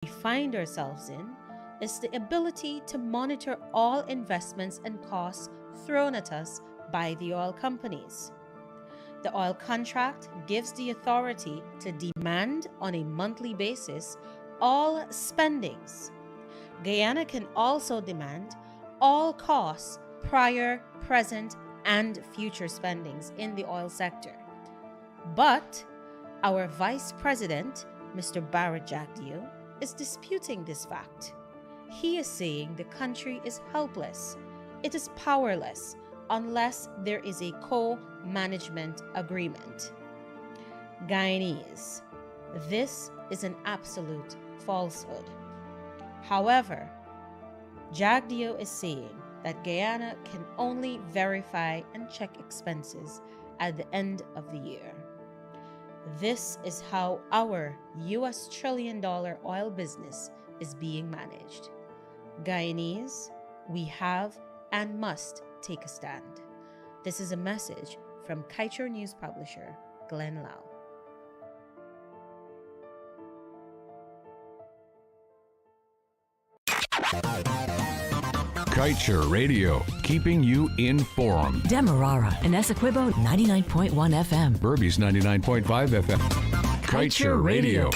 we find ourselves in is the ability to monitor all investments and costs thrown at us by the oil companies. The oil contract gives the authority to demand on a monthly basis all spendings. Guyana can also demand all costs, prior, present, and future spendings in the oil sector. But our Vice President, Mr. Barrett Jagdeo, is disputing this fact. He is saying the country is helpless, it is powerless, unless there is a co-management agreement. Guyanese, this is an absolute falsehood. However, Jagdeo is saying that Guyana can only verify and check expenses at the end of the year. This is how our US trillion-dollar oil business is being managed. Guyanese, we have and must take a stand. This is a message from Kaieteur News publisher Glenn Lall. Kaieteur Radio, keeping you informed. Demerara and Essequibo 99.1 FM. Burbies 99.5 FM. Kaieteur Radio.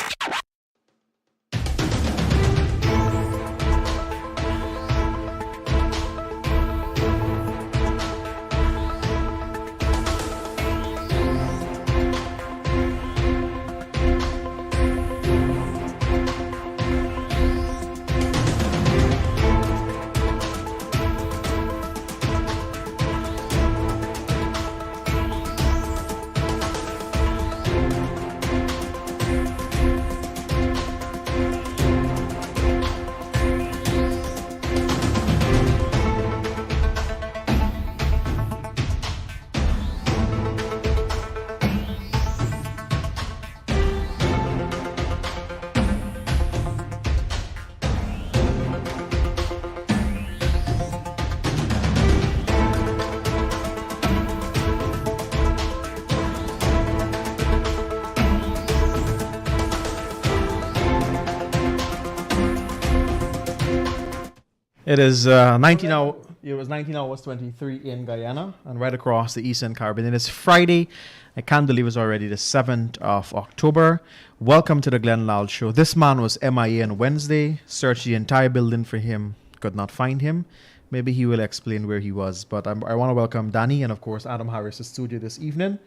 It is 19 hours. It was 19 hours 23 in Guyana and right across the Eastern Caribbean. It is Friday. I can't believe it's already the 7th of October. Welcome to the Glenn Lall Show. This man was MIA on Wednesday. Searched the entire building for him. Could not find him. Maybe he will explain where he was. But I want to welcome Danny and, of course, Adam Harris to studio this evening.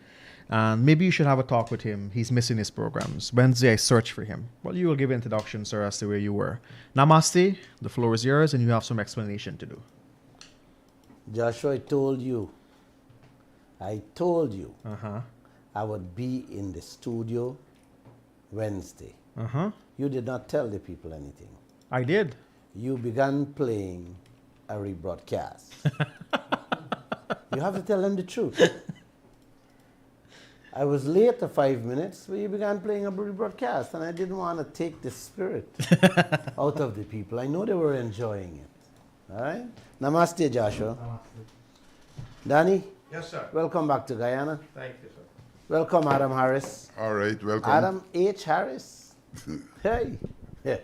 And maybe you should have a talk with him. He's missing his programs. Wednesday, I searched for him. Well, you will give an introduction, sir, as to where you were. Namaste. The floor is yours, and you have some explanation to do. Joshua, I told you I would be in the studio Wednesday. You did not tell the people anything. I did. You began playing a rebroadcast. You have to tell them the truth. I was late for 5 minutes, but you began playing a rebroadcast, and I didn't want to take the spirit out of the people. I know they were enjoying it. All right? Namaste, Joshua. Namaste. Danny? Yes, sir. Welcome back to Guyana. Thank you, sir. Welcome, Adam Harris. All right, welcome. Adam H. Harris. Hey. Yeah.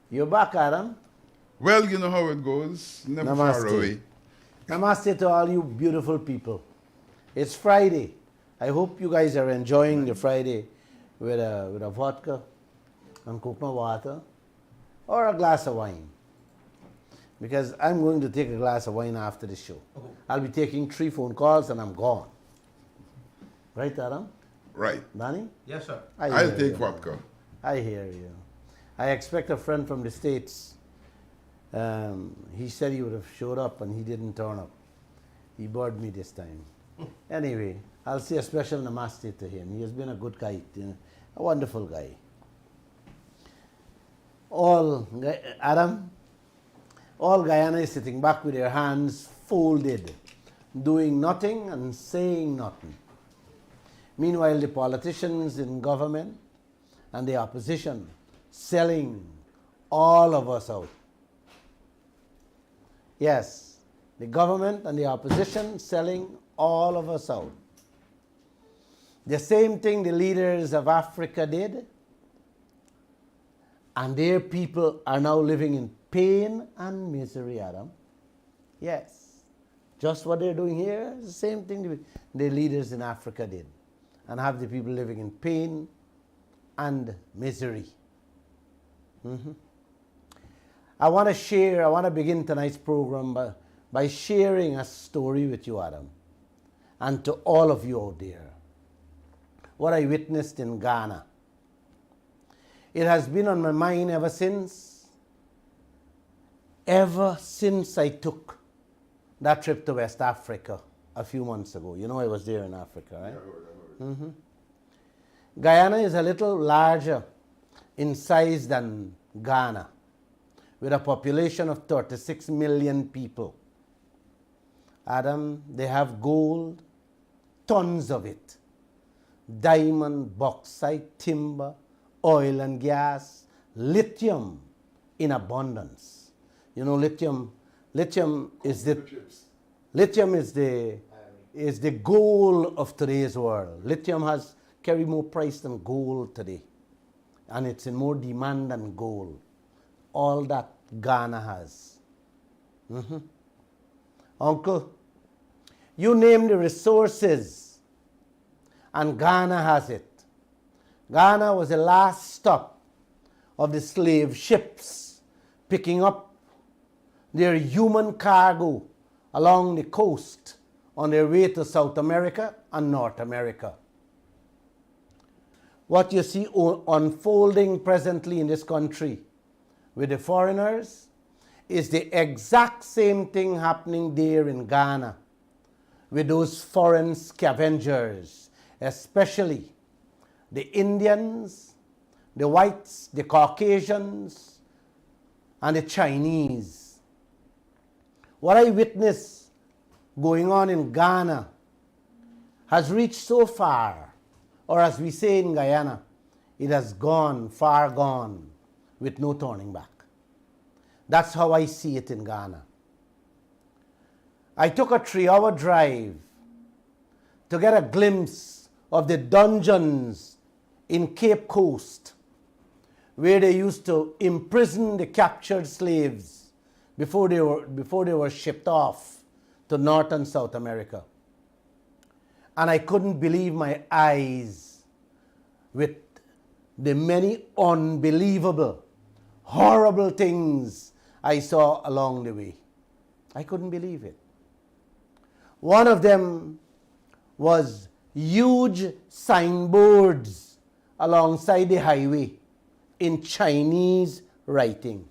You're back, Adam. Well, you know how it goes. Never far away. Namaste to all you beautiful people. It's Friday. I hope you guys are enjoying the Friday with a vodka and coconut water or a glass of wine. Because I'm going to take a glass of wine after the show. I'll be taking 3 phone calls and I'm gone. Right, Adam? Right. Danny? Yes, sir. I'll take vodka. I hear you. I expect a friend from the States. He said he would have showed up and he didn't turn up. He bored me this time. Anyway, I'll say a special namaste to him. He has been a good guy, a wonderful guy. Adam, all Guyana is sitting back with their hands folded, doing nothing and saying nothing. Meanwhile, the politicians in government and the opposition selling all of us out. Yes, the government and the opposition selling all of us out. The same thing the leaders of Africa did, And their people are now living in pain and misery, Adam. Yes. Just what they're doing here is the same thing the leaders in Africa did. And have the people living in pain and misery. I want to begin tonight's program by sharing a story with you, Adam, and to all of you out there. What I witnessed in Ghana. It has been on my mind ever since I took that trip to West Africa a few months ago. You know I was there in Africa, right? Yeah, Guyana is a little larger in size than Ghana, with a population of 36 million people. Adam, they have gold, tons of it. Diamond, bauxite, timber, oil and gas, lithium in abundance. You know, lithium is the gold of today's world. Lithium carry more price than gold today, and it's in more demand than gold. All that Ghana has. Uncle, you name the resources, and Ghana has it. Ghana was the last stop of the slave ships picking up their human cargo along the coast on their way to South America and North America. What you see unfolding presently in this country with the foreigners is the exact same thing happening there in Ghana with those foreign scavengers, especially the Indians, the whites, the Caucasians, and the Chinese. What I witnessed going on in Ghana has reached so far, or as we say in Guyana, it has gone, far gone, with no turning back. That's how I see it in Ghana. I took a 3-hour drive to get a glimpse of the dungeons in Cape Coast, where they used to imprison the captured slaves before they were shipped off to North and South America. And I couldn't believe my eyes with the many unbelievable, horrible things I saw along the way. I couldn't believe it. One of them was huge signboards alongside the highway in Chinese writing.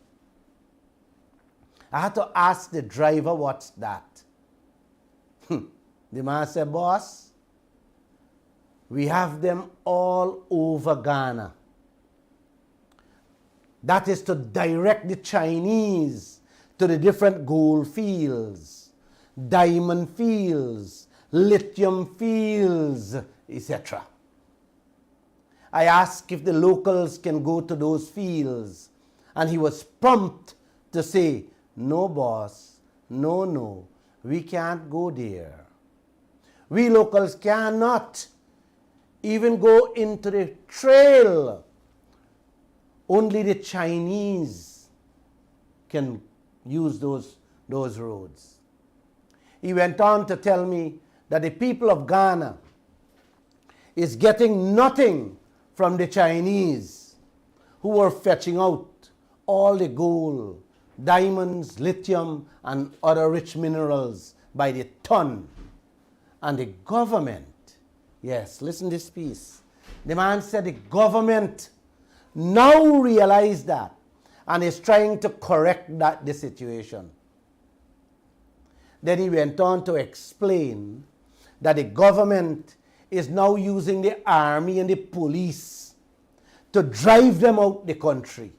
I had to ask the driver, what's that? The man said, boss, we have them all over Ghana. That is to direct the Chinese to the different gold fields, diamond fields, lithium fields, etc. I asked if the locals can go to those fields, and he was prompt to say, no boss, no, we can't go there. We locals cannot even go into the trail. Only the Chinese can use those roads. He went on to tell me that the people of Ghana is getting nothing from the Chinese, who were fetching out all the gold, diamonds, lithium, and other rich minerals by the ton. And the government, yes, listen to this piece. The man said the government now realized that and is trying to correct the situation. Then he went on to explain that the government is now using the army and the police to drive them out the country.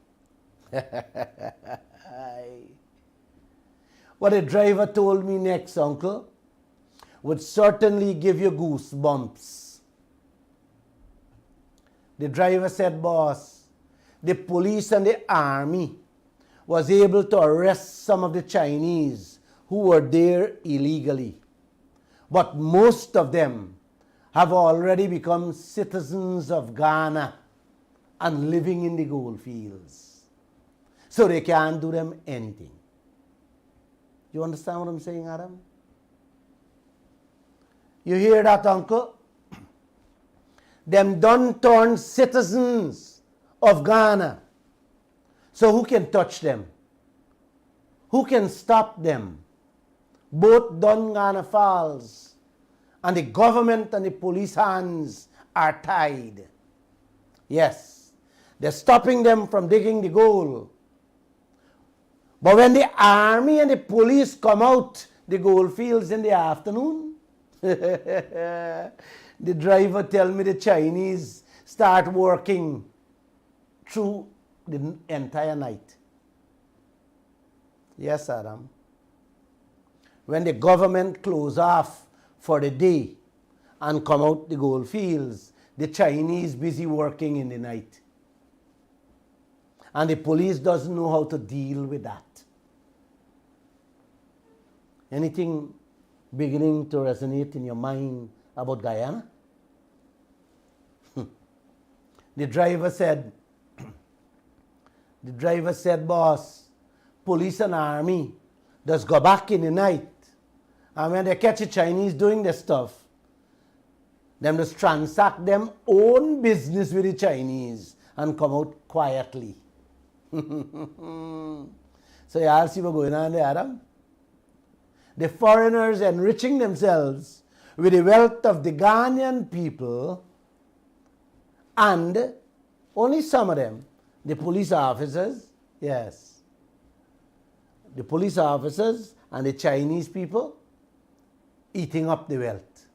What the driver told me next, uncle, would certainly give you goosebumps. The driver said, boss, the police and the army was able to arrest some of the Chinese who were there illegally. But most of them have already become citizens of Ghana and living in the gold fields. so they can't do them anything. You understand what I'm saying, Adam? You hear that, uncle? Them done turned citizens of Ghana. So who can touch them? Who can stop them? Both done Ghana Falls, and the government and the police hands are tied. Yes, they're stopping them from digging the gold. But when the army and the police come out the gold fields in the afternoon, the driver tell me the Chinese start working through the entire night. Yes, Adam. When the government close off for the day and come out the gold fields, the Chinese busy working in the night. And the police doesn't know how to deal with that. Anything beginning to resonate in your mind about Guyana? The driver said, boss, police and army just go back in the night. And when they catch the Chinese doing this stuff, them just transact them own business with the Chinese and come out quietly. So you all see what's going on there, Adam? The foreigners enriching themselves with the wealth of the Ghanaian people, and only some of them, the police officers, yes, the police officers and the Chinese people eating up the wealth.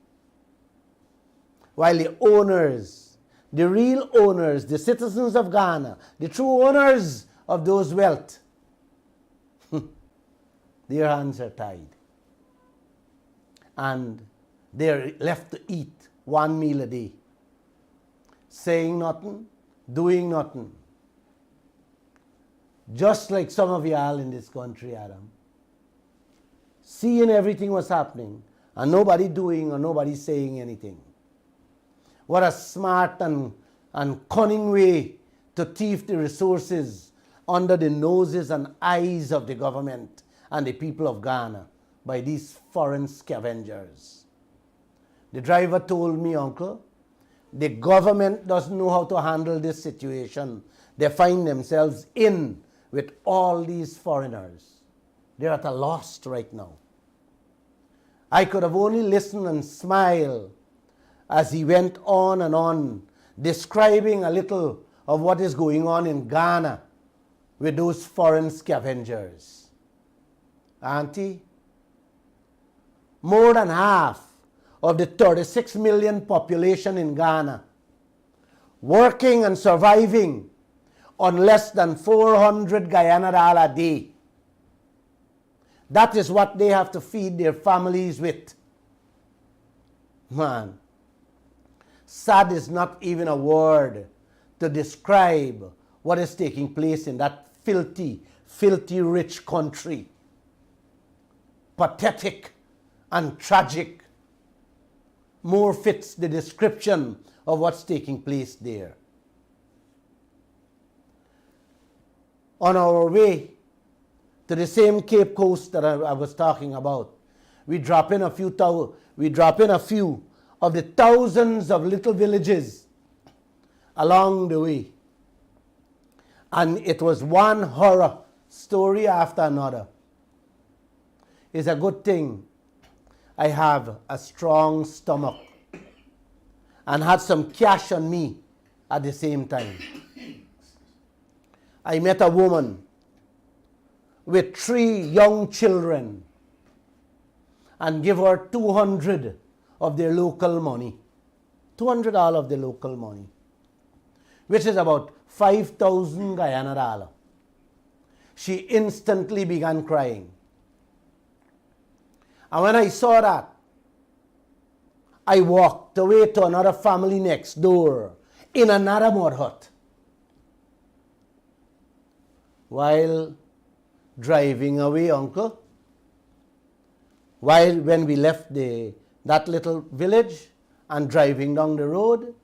While the owners, the real owners, the citizens of Ghana, the true owners of those wealth, their hands are tied. And they're left to eat one meal a day. Saying nothing, doing nothing. Just like some of y'all in this country, Adam. Seeing everything was happening and nobody doing or nobody saying anything. What a smart and cunning way to thief the resources under the noses and eyes of the government and the people of Ghana by these foreign scavengers. The driver told me, uncle, the government doesn't know how to handle this situation. They find themselves in with all these foreigners. They're at a loss right now. I could have only listened and smiled as he went on and on, describing a little of what is going on in Ghana with those foreign scavengers. Auntie, more than half of the 36 million population in Ghana working and surviving on less than 400 Guyana dollar a day. That is what they have to feed their families with. Man, sad is not even a word to describe what is taking place in that filthy, filthy rich country. Pathetic and tragic more fits the description of what's taking place there. On our way to the same Cape Coast that I was talking about, we drop in a few of the thousands of little villages along the way. And it was one horror story after another. It's a good thing I have a strong stomach and had some cash on me at the same time. I met a woman with 3 young children and give her 200 of their local money. $200 of their local money, which is about 5,000 Guyana dollar. She instantly began crying. And when I saw that, I walked away to another family next door in another mud hut. While driving away, uncle, when we left that little village and driving down the road,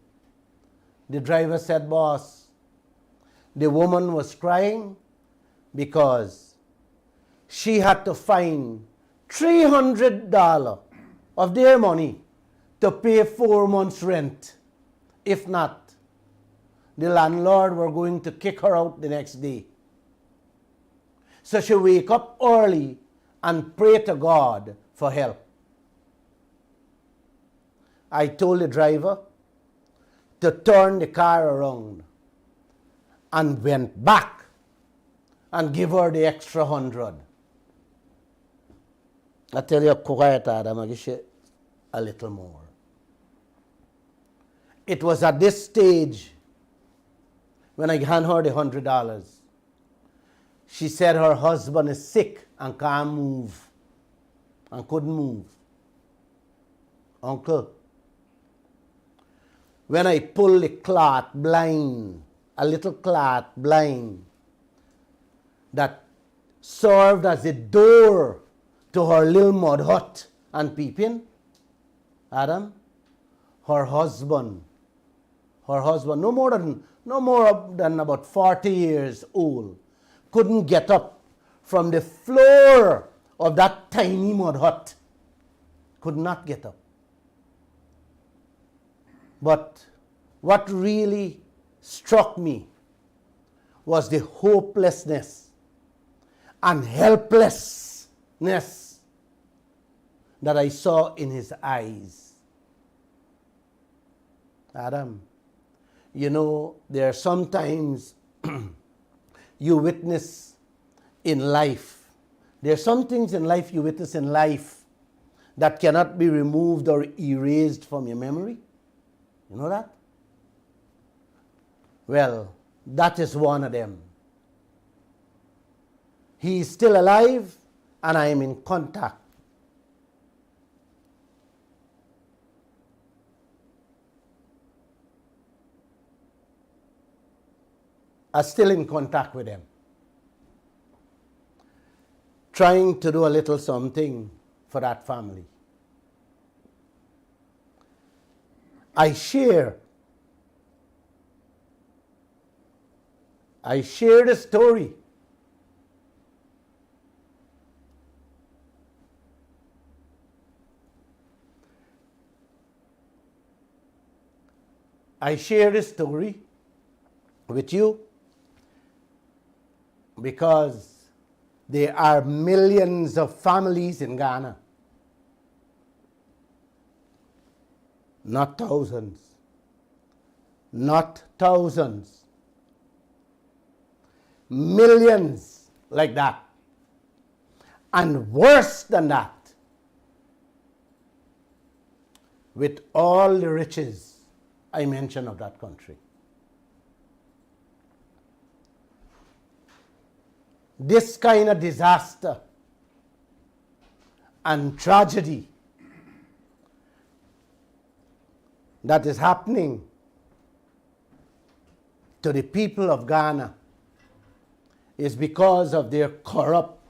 the driver said, boss, the woman was crying because she had to find $300 of their money to pay 4 months' rent. If not, the landlord were going to kick her out the next day. So she wake up early and pray to God for help. I told the driver to turn the car around and went back and give her the extra 100. I tell you, quiet, Adam, I give you a little more. It was at this stage when I hand her the $100. She said her husband is sick and can't move and couldn't move. Uncle, when I pull the cloth blind, a little cloth blind that served as a door to her little mud hut and peeping, Adam, her husband, no more than about 40 years old, couldn't get up from the floor of that tiny mud hut. Could not get up. But what really struck me was the hopelessness and helplessness that I saw in his eyes. Adam, you know, there are sometimes you witness in life. There are some things in life you witness in life that cannot be removed or erased from your memory. You know that? Well, that is one of them. He is still alive and I am in contact. I'm still in contact with them. Trying to do a little something for that family. I share the story. I share the story with you because there are millions of families in Ghana. Not thousands. Not thousands. Millions like that. And worse than that, with all the riches I mentioned of that country. This kind of disaster and tragedy that is happening to the people of Ghana is because of their corrupt,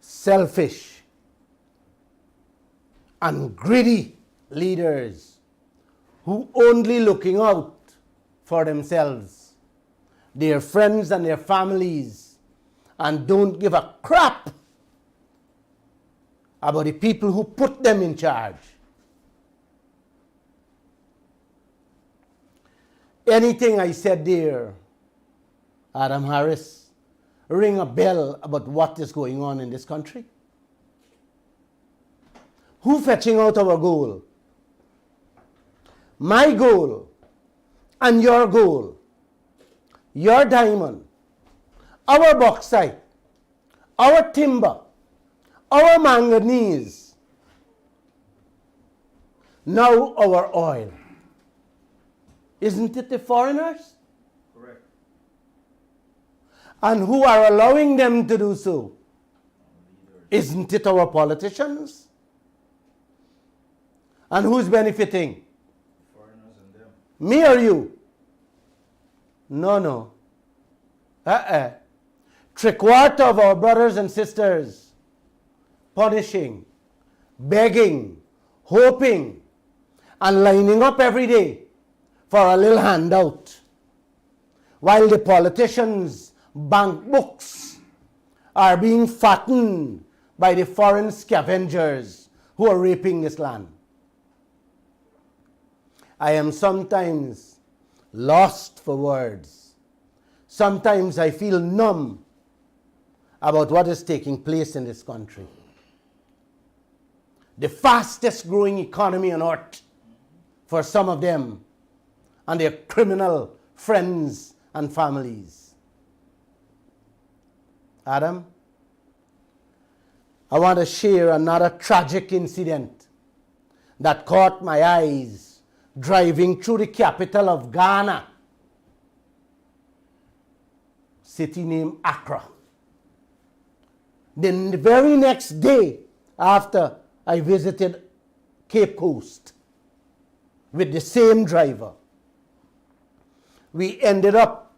selfish, and greedy leaders who only looking out for themselves, their friends and their families, and don't give a crap about the people who put them in charge. Anything I said there, Adam Harris, ring a bell about what is going on in this country? Who fetching out our goal? My goal and your goal, your diamond, our bauxite, our timber, our manganese, now our oil. Isn't it the foreigners? Correct. And who are allowing them to do so? Isn't it our politicians? And who's benefiting? Foreigners and them. Me or you? No. 3/4 of our brothers and sisters punishing, begging, hoping, and lining up every day for a little handout, while the politicians bank books are being fattened by the foreign scavengers who are raping this land. I am sometimes lost for words. Sometimes I feel numb about what is taking place in this country. The fastest growing economy on earth for some of them and their criminal friends and families. Adam, I want to share another tragic incident that caught my eyes driving through the capital of Ghana, city named Accra. Then the very next day after I visited Cape Coast with the same driver, we ended up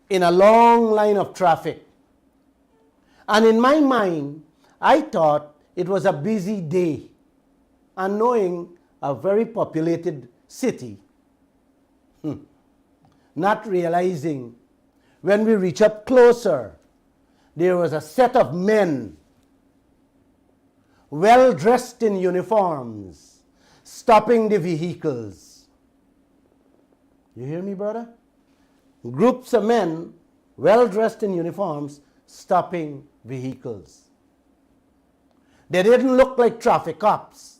in a long line of traffic. And in my mind, I thought it was a busy day. And knowing a very populated city, not realizing when we reach up closer, there was a set of men, well dressed in uniforms, stopping the vehicles. You hear me, brother? Groups of men, well dressed in uniforms, stopping vehicles. They didn't look like traffic cops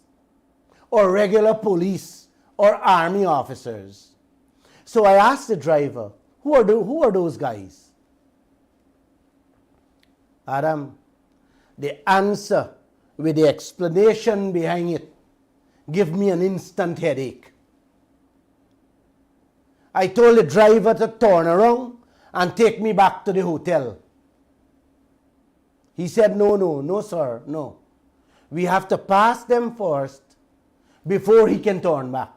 or regular police or army officers. So I asked the driver, who are those guys? Adam, the answer with the explanation behind it give me an instant headache. I told the driver to turn around and take me back to the hotel. He said, no, sir, no. We have to pass them first before he can turn back.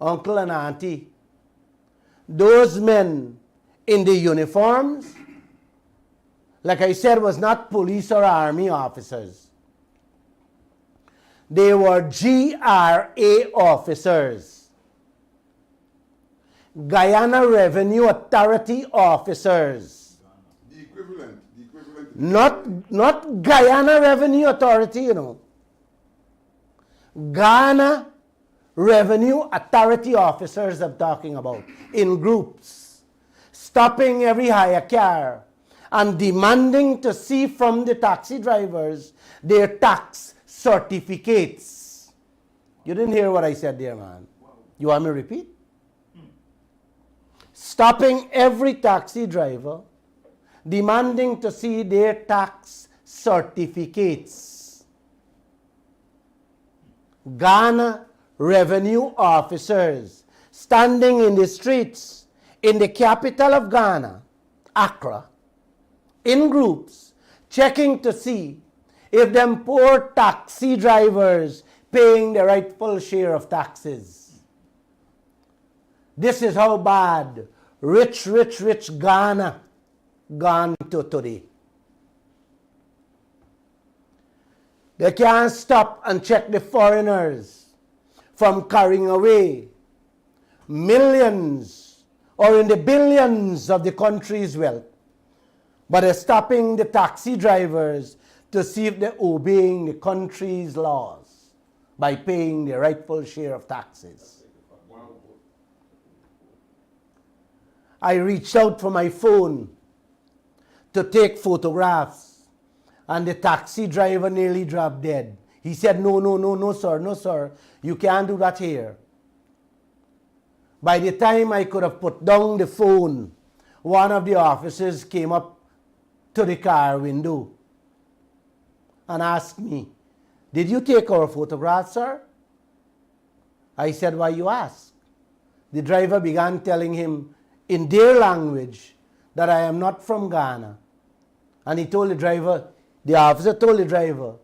Uncle and auntie, those men in the uniforms, like I said, was not police or army officers. They were GRA officers, Guyana Revenue Authority officers. The equivalent. Not Guyana Revenue Authority, you know. Ghana Revenue Authority officers I'm talking about, in groups, stopping every hire car and demanding to see from the taxi drivers their tax certificates. You didn't hear what I said there, man. You want me to repeat? Stopping every taxi driver, demanding to see their tax certificates. Ghana Revenue officers standing in the streets in the capital of Ghana, Accra, in groups, checking to see if them poor taxi drivers paying the rightful share of taxes. This is how bad rich Ghana gone to today. They can't stop and check the foreigners from carrying away millions or in the billions of the country's wealth, but they're stopping the taxi drivers to see if they're obeying the country's laws by paying the rightful share of taxes. I reached out for my phone to take photographs, and the taxi driver nearly dropped dead. He said, no, sir, you can't do that here. By the time I could have put down the phone, one of the officers came up to the car window and asked me, did you take our photograph, sir? I said, why you ask? The driver began telling him in their language that I am not from Ghana. And he told the driver, the officer told the driver,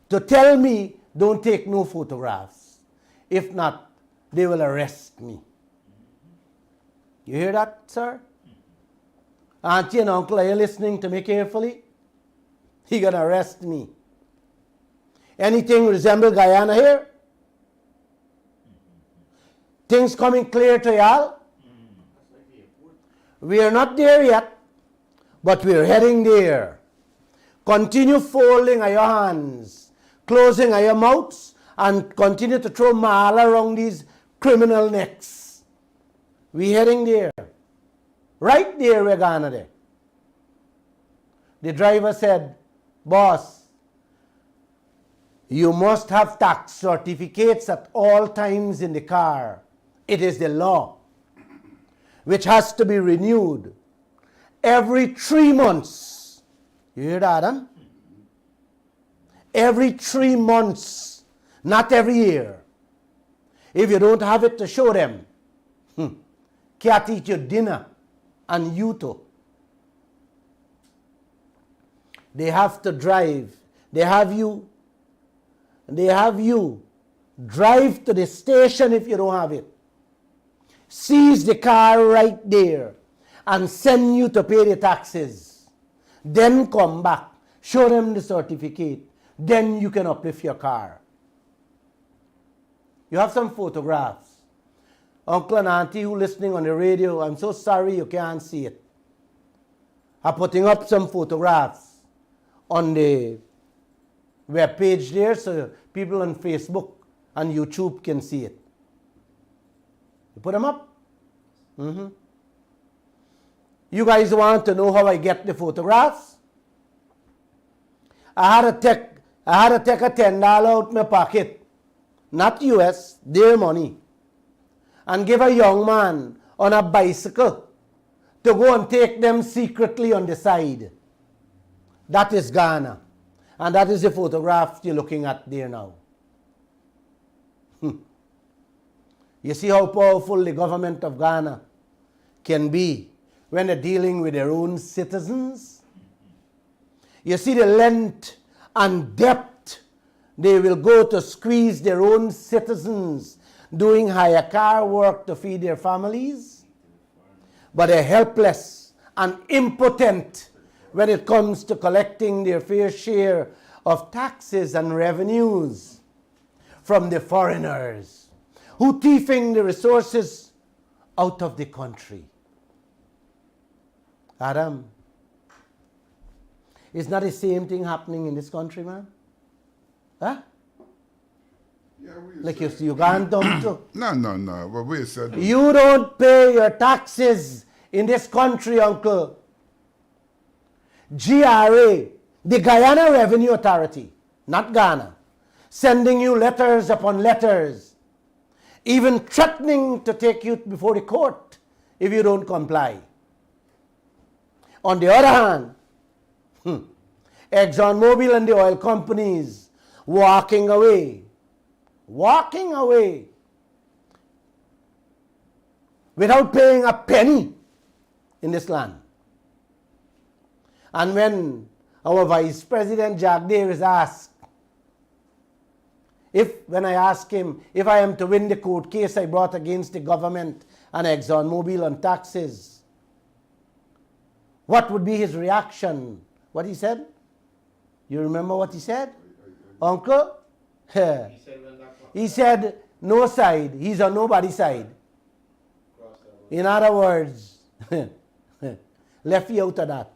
to tell me don't take no photographs. If not, they will arrest me. You hear that, sir? Auntie and uncle, are you listening to me carefully? He gonna arrest me. Anything resemble Guyana here? Things coming clear to y'all? We are not there yet, but we are heading there. Continue folding your hands, closing your mouths, and continue to throw mal around these criminal necks. We heading there. Right there, we're gonna there. The driver said, boss, you must have tax certificates at all times in the car. It is the law, which has to be renewed every 3 months. You hear that, huh? Every 3 months, not every year. If you don't have it to show them, can't eat your dinner, and you too. They have to drive. They have you drive to the station if you don't have it. Seize the car right there and send you to pay the taxes. Then come back, show them the certificate. Then you can uplift your car. You have some photographs. Uncle and auntie who listening on the radio, I'm so sorry you can't see it. I'm putting up some photographs on the web page there so people on Facebook and YouTube can see it. You put them up? You guys want to know how I get the photographs? I had to take a $10 out my pocket, not US, their money, and give a young man on a bicycle to go and take them secretly on the side. That is Ghana. And that is the photograph you're looking at there now. You see how powerful the government of Ghana can be when they're dealing with their own citizens? You see the length and depth they will go to squeeze their own citizens doing hire car work to feed their families? But they're helpless and impotent when it comes to collecting their fair share of taxes and revenues from the foreigners who thieving the resources out of the country. Adam, is not the same thing happening in this country, man? Huh? Yeah, Like you can't dump too. No. But we said You don't pay your taxes in this country, uncle. GRA, the Guyana Revenue Authority, not Ghana, sending you letters upon letters, even threatening to take you before the court if you don't comply. On the other hand, ExxonMobil and the oil companies walking away without paying a penny in this land. And when our Vice President Jack Davis asked, when I asked him if I am to win the court case I brought against the government and ExxonMobil on taxes, what would be his reaction? What he said? You remember what he said? Uncle? He said, no side. He's on nobody's side. In other words, left you out of that.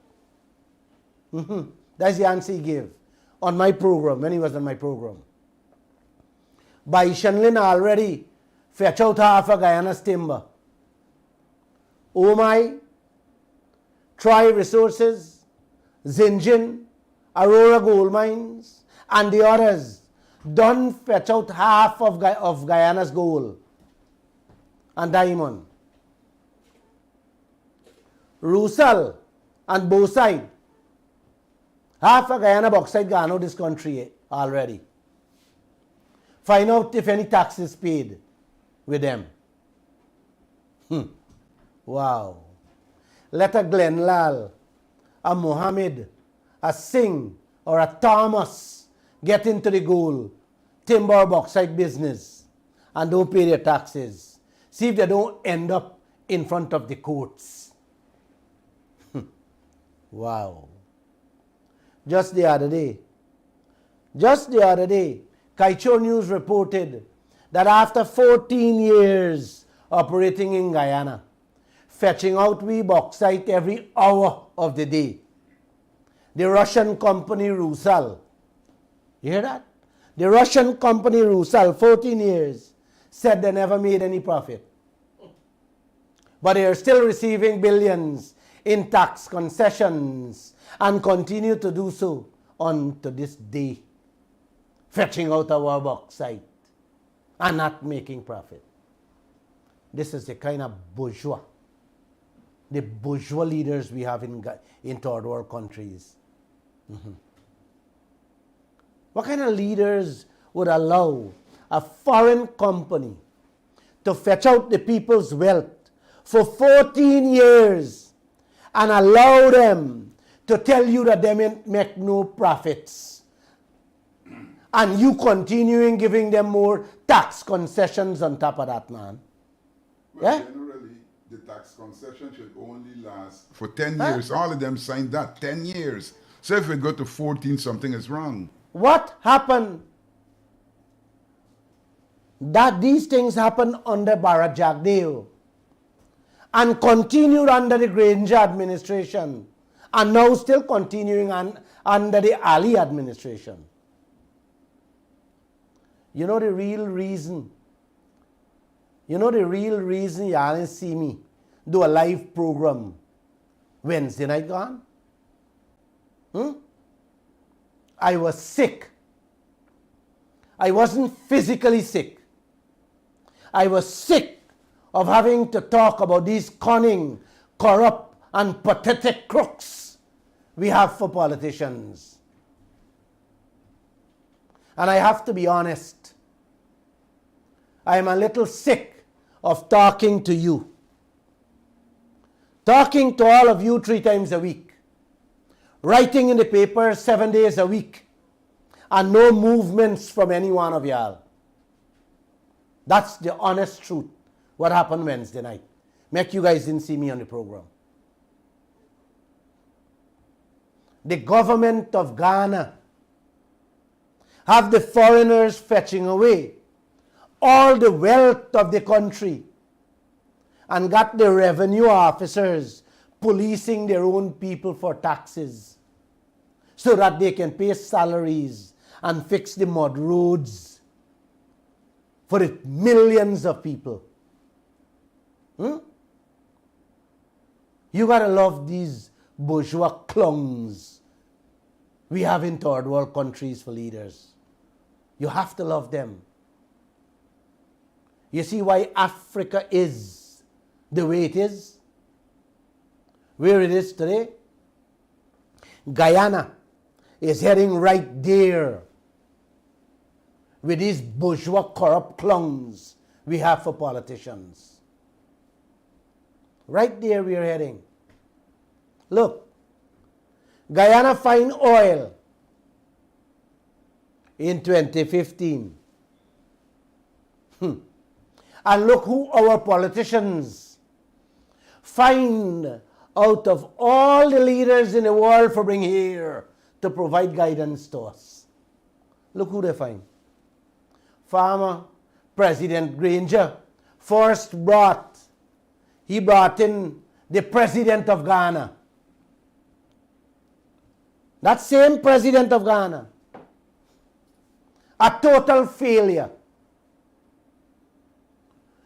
That's the answer he gave on my program, when he was on my program. By Shanlin already fetch out half of Guyana's timber. Oh my, Tri Resources, Zinjin, Aurora Gold Mines, and the others done fetch out half of Guyana's gold and diamond. Rusal and Boside, half of Guyana bauxite gone out this country already. Find out if any tax is paid with them. Wow. Let a Glenn Lall, a Mohammed, a Singh, or a Thomas get into the gold, timber or bauxite business and don't pay their taxes. See if they don't end up in front of the courts. Wow. Just the other day, Kaieteur News reported that after 14 years operating in Guyana, fetching out we bauxite every hour of the day. The Russian company Rusal, you hear that? The Russian company Rusal, 14 years, said they never made any profit. But they are still receiving billions in tax concessions and continue to do so on to this day, fetching out our bauxite and not making profit. This is the kind of bourgeois, the bourgeois leaders we have in third world countries. What kind of leaders would allow a foreign company to fetch out the people's wealth for 14 years and allow them to tell you that they make no profits, and you continuing giving them more tax concessions on top of that, man? Well, generally, the tax concession should only last for 10 years. All of them signed that, 10 years. So if we go to 14, something is wrong. What happened? That these things happened under Bharat Jagdeo and continued under the Granger administration and now still continuing under the Ali administration. You know the real reason? You know the real reason you didn't see me do a live program Wednesday night gone? I was sick. I wasn't physically sick. I was sick of having to talk about these cunning, corrupt, and pathetic crooks we have for politicians. And I have to be honest, I am a little sick of talking to you. Talking to all of you 3 times a week. Writing in the paper 7 days a week. And no movements from any one of y'all. That's the honest truth. What happened Wednesday night. Make you guys didn't see me on the program. The government of Ghana have the foreigners fetching away all the wealth of the country and got the revenue officers policing their own people for taxes so that they can pay salaries and fix the mud roads for the millions of people. You gotta love these bourgeois clowns we have in third world countries for leaders. You have to love them. You see why Africa is the way it is? Where it is today? Guyana is heading right there with these bourgeois corrupt clowns we have for politicians. Right there we are heading. Look, Guyana find oil in 2015. And look who our politicians find out of all the leaders in the world for bring here to provide guidance to us. Look who they find. Former President Granger first brought in the President of Ghana. That same President of Ghana, a total failure.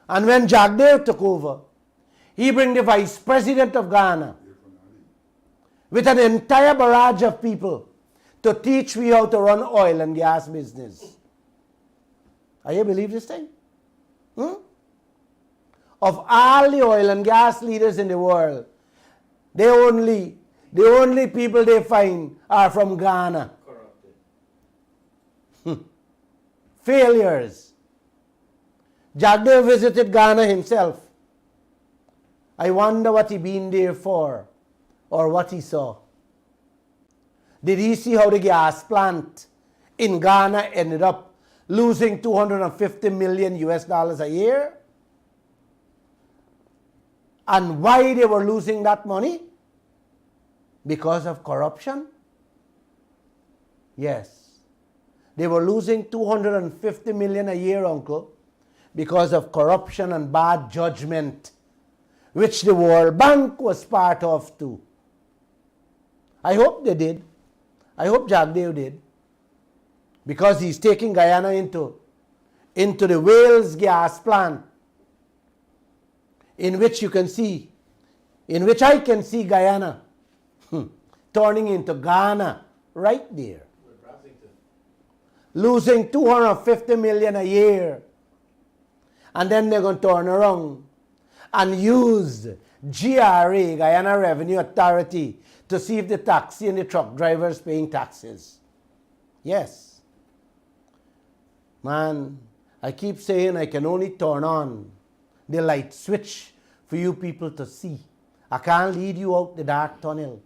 And when Jagdeo took over, he bring the Vice President of Ghana with an entire barrage of people to teach we how to run oil and gas business. Are you believe this thing? Of all the oil and gas leaders in the world, the only people they find are from Ghana. Failures. Jagdeo visited Ghana himself. I wonder what he been there for or what he saw. Did he see how the gas plant in Ghana ended up losing $250 million a year? And why they were losing that money? Because of corruption? Yes. They were losing $250 million a year, uncle, because of corruption and bad judgment which the World Bank was part of too. I hope they did. I hope Jagdeo did. Because he's taking Guyana into the Wales gas plant, in which I can see Guyana turning into Ghana right there. Losing 250 million a year. And then they're going to turn around and use GRA, Guyana Revenue Authority, to see if the taxi and the truck drivers paying taxes. Yes. Man, I keep saying I can only turn on the light switch for you people to see. I can't lead you out the dark tunnel.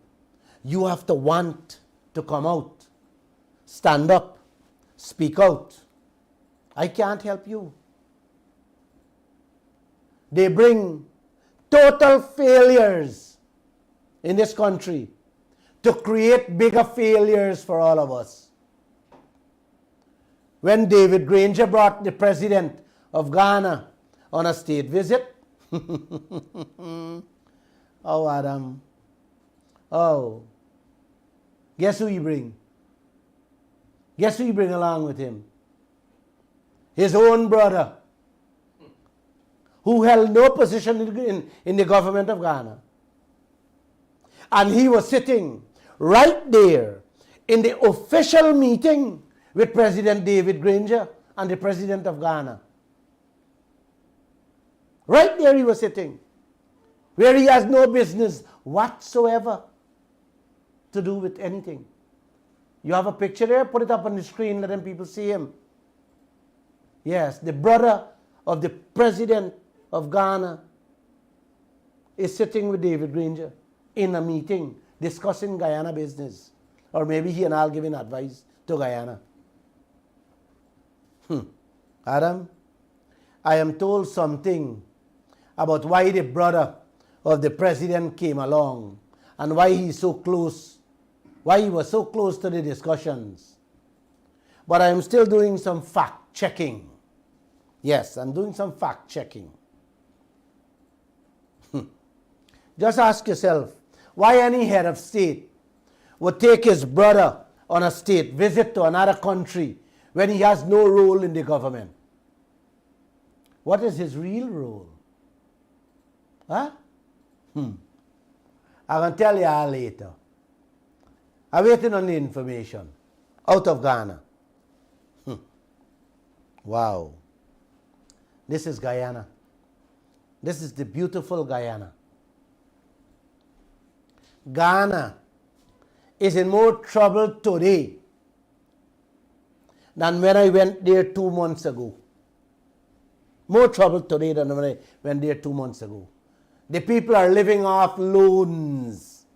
You have to want to come out, stand up, speak out. I can't help you. They bring total failures in this country to create bigger failures for all of us. When David Granger brought the president of Ghana on a state visit, oh, Adam, oh, guess who he bring? Guess who he bring along with him? His own brother, who held no position in the government of Ghana. And he was sitting right there in the official meeting with President David Granger and the President of Ghana. Right there he was sitting, where he has no business whatsoever to do with anything. You have a picture there? Put it up on the screen, let them people see him. Yes, the brother of the President of Ghana is sitting with David Granger in a meeting discussing Guyana business. Or maybe he and I'll giving advice to Guyana. Adam, I am told something about why the brother of the president came along and why he's so close, why he was so close to the discussions. But I am still doing some fact checking. Yes, I'm doing some fact checking. Just ask yourself, why any head of state would take his brother on a state visit to another country when he has no role in the government? What is his real role? Huh? I'm going to tell you all later. I'm waiting on the information out of Ghana. Wow. This is Guyana. This is the beautiful Guyana. Ghana is in more trouble today than when I went there 2 months ago. More trouble today than when I went there 2 months ago. The people are living off loans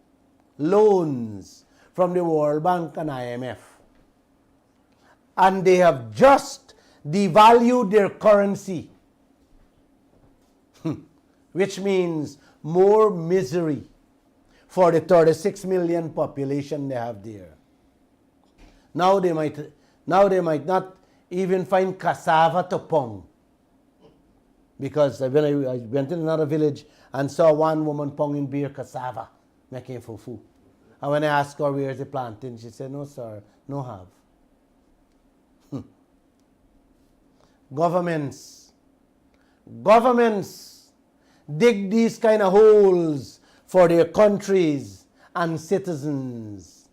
from the World Bank and IMF. And they have just devalued their currency, which means more misery for the 36 million population they have there. Now they might not even find cassava to pong. Because when I went in another village and saw one woman ponging beer cassava, making fufu. And when I asked her where's the planting, she said, no sir, no have. Governments dig these kind of holes for their countries and citizens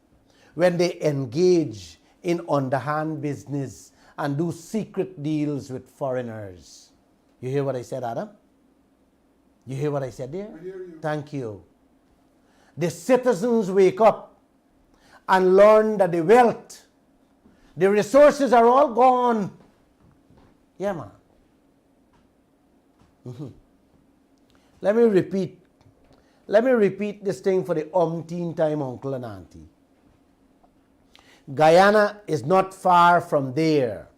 when they engage in underhand business and do secret deals with foreigners. You hear what I said, Adam? You hear what I said there? I hear you. Thank you. The citizens wake up and learn that the wealth, the resources are all gone. Yeah, man. Let me repeat this thing for the umpteenth time, uncle and auntie. Guyana is not far from there.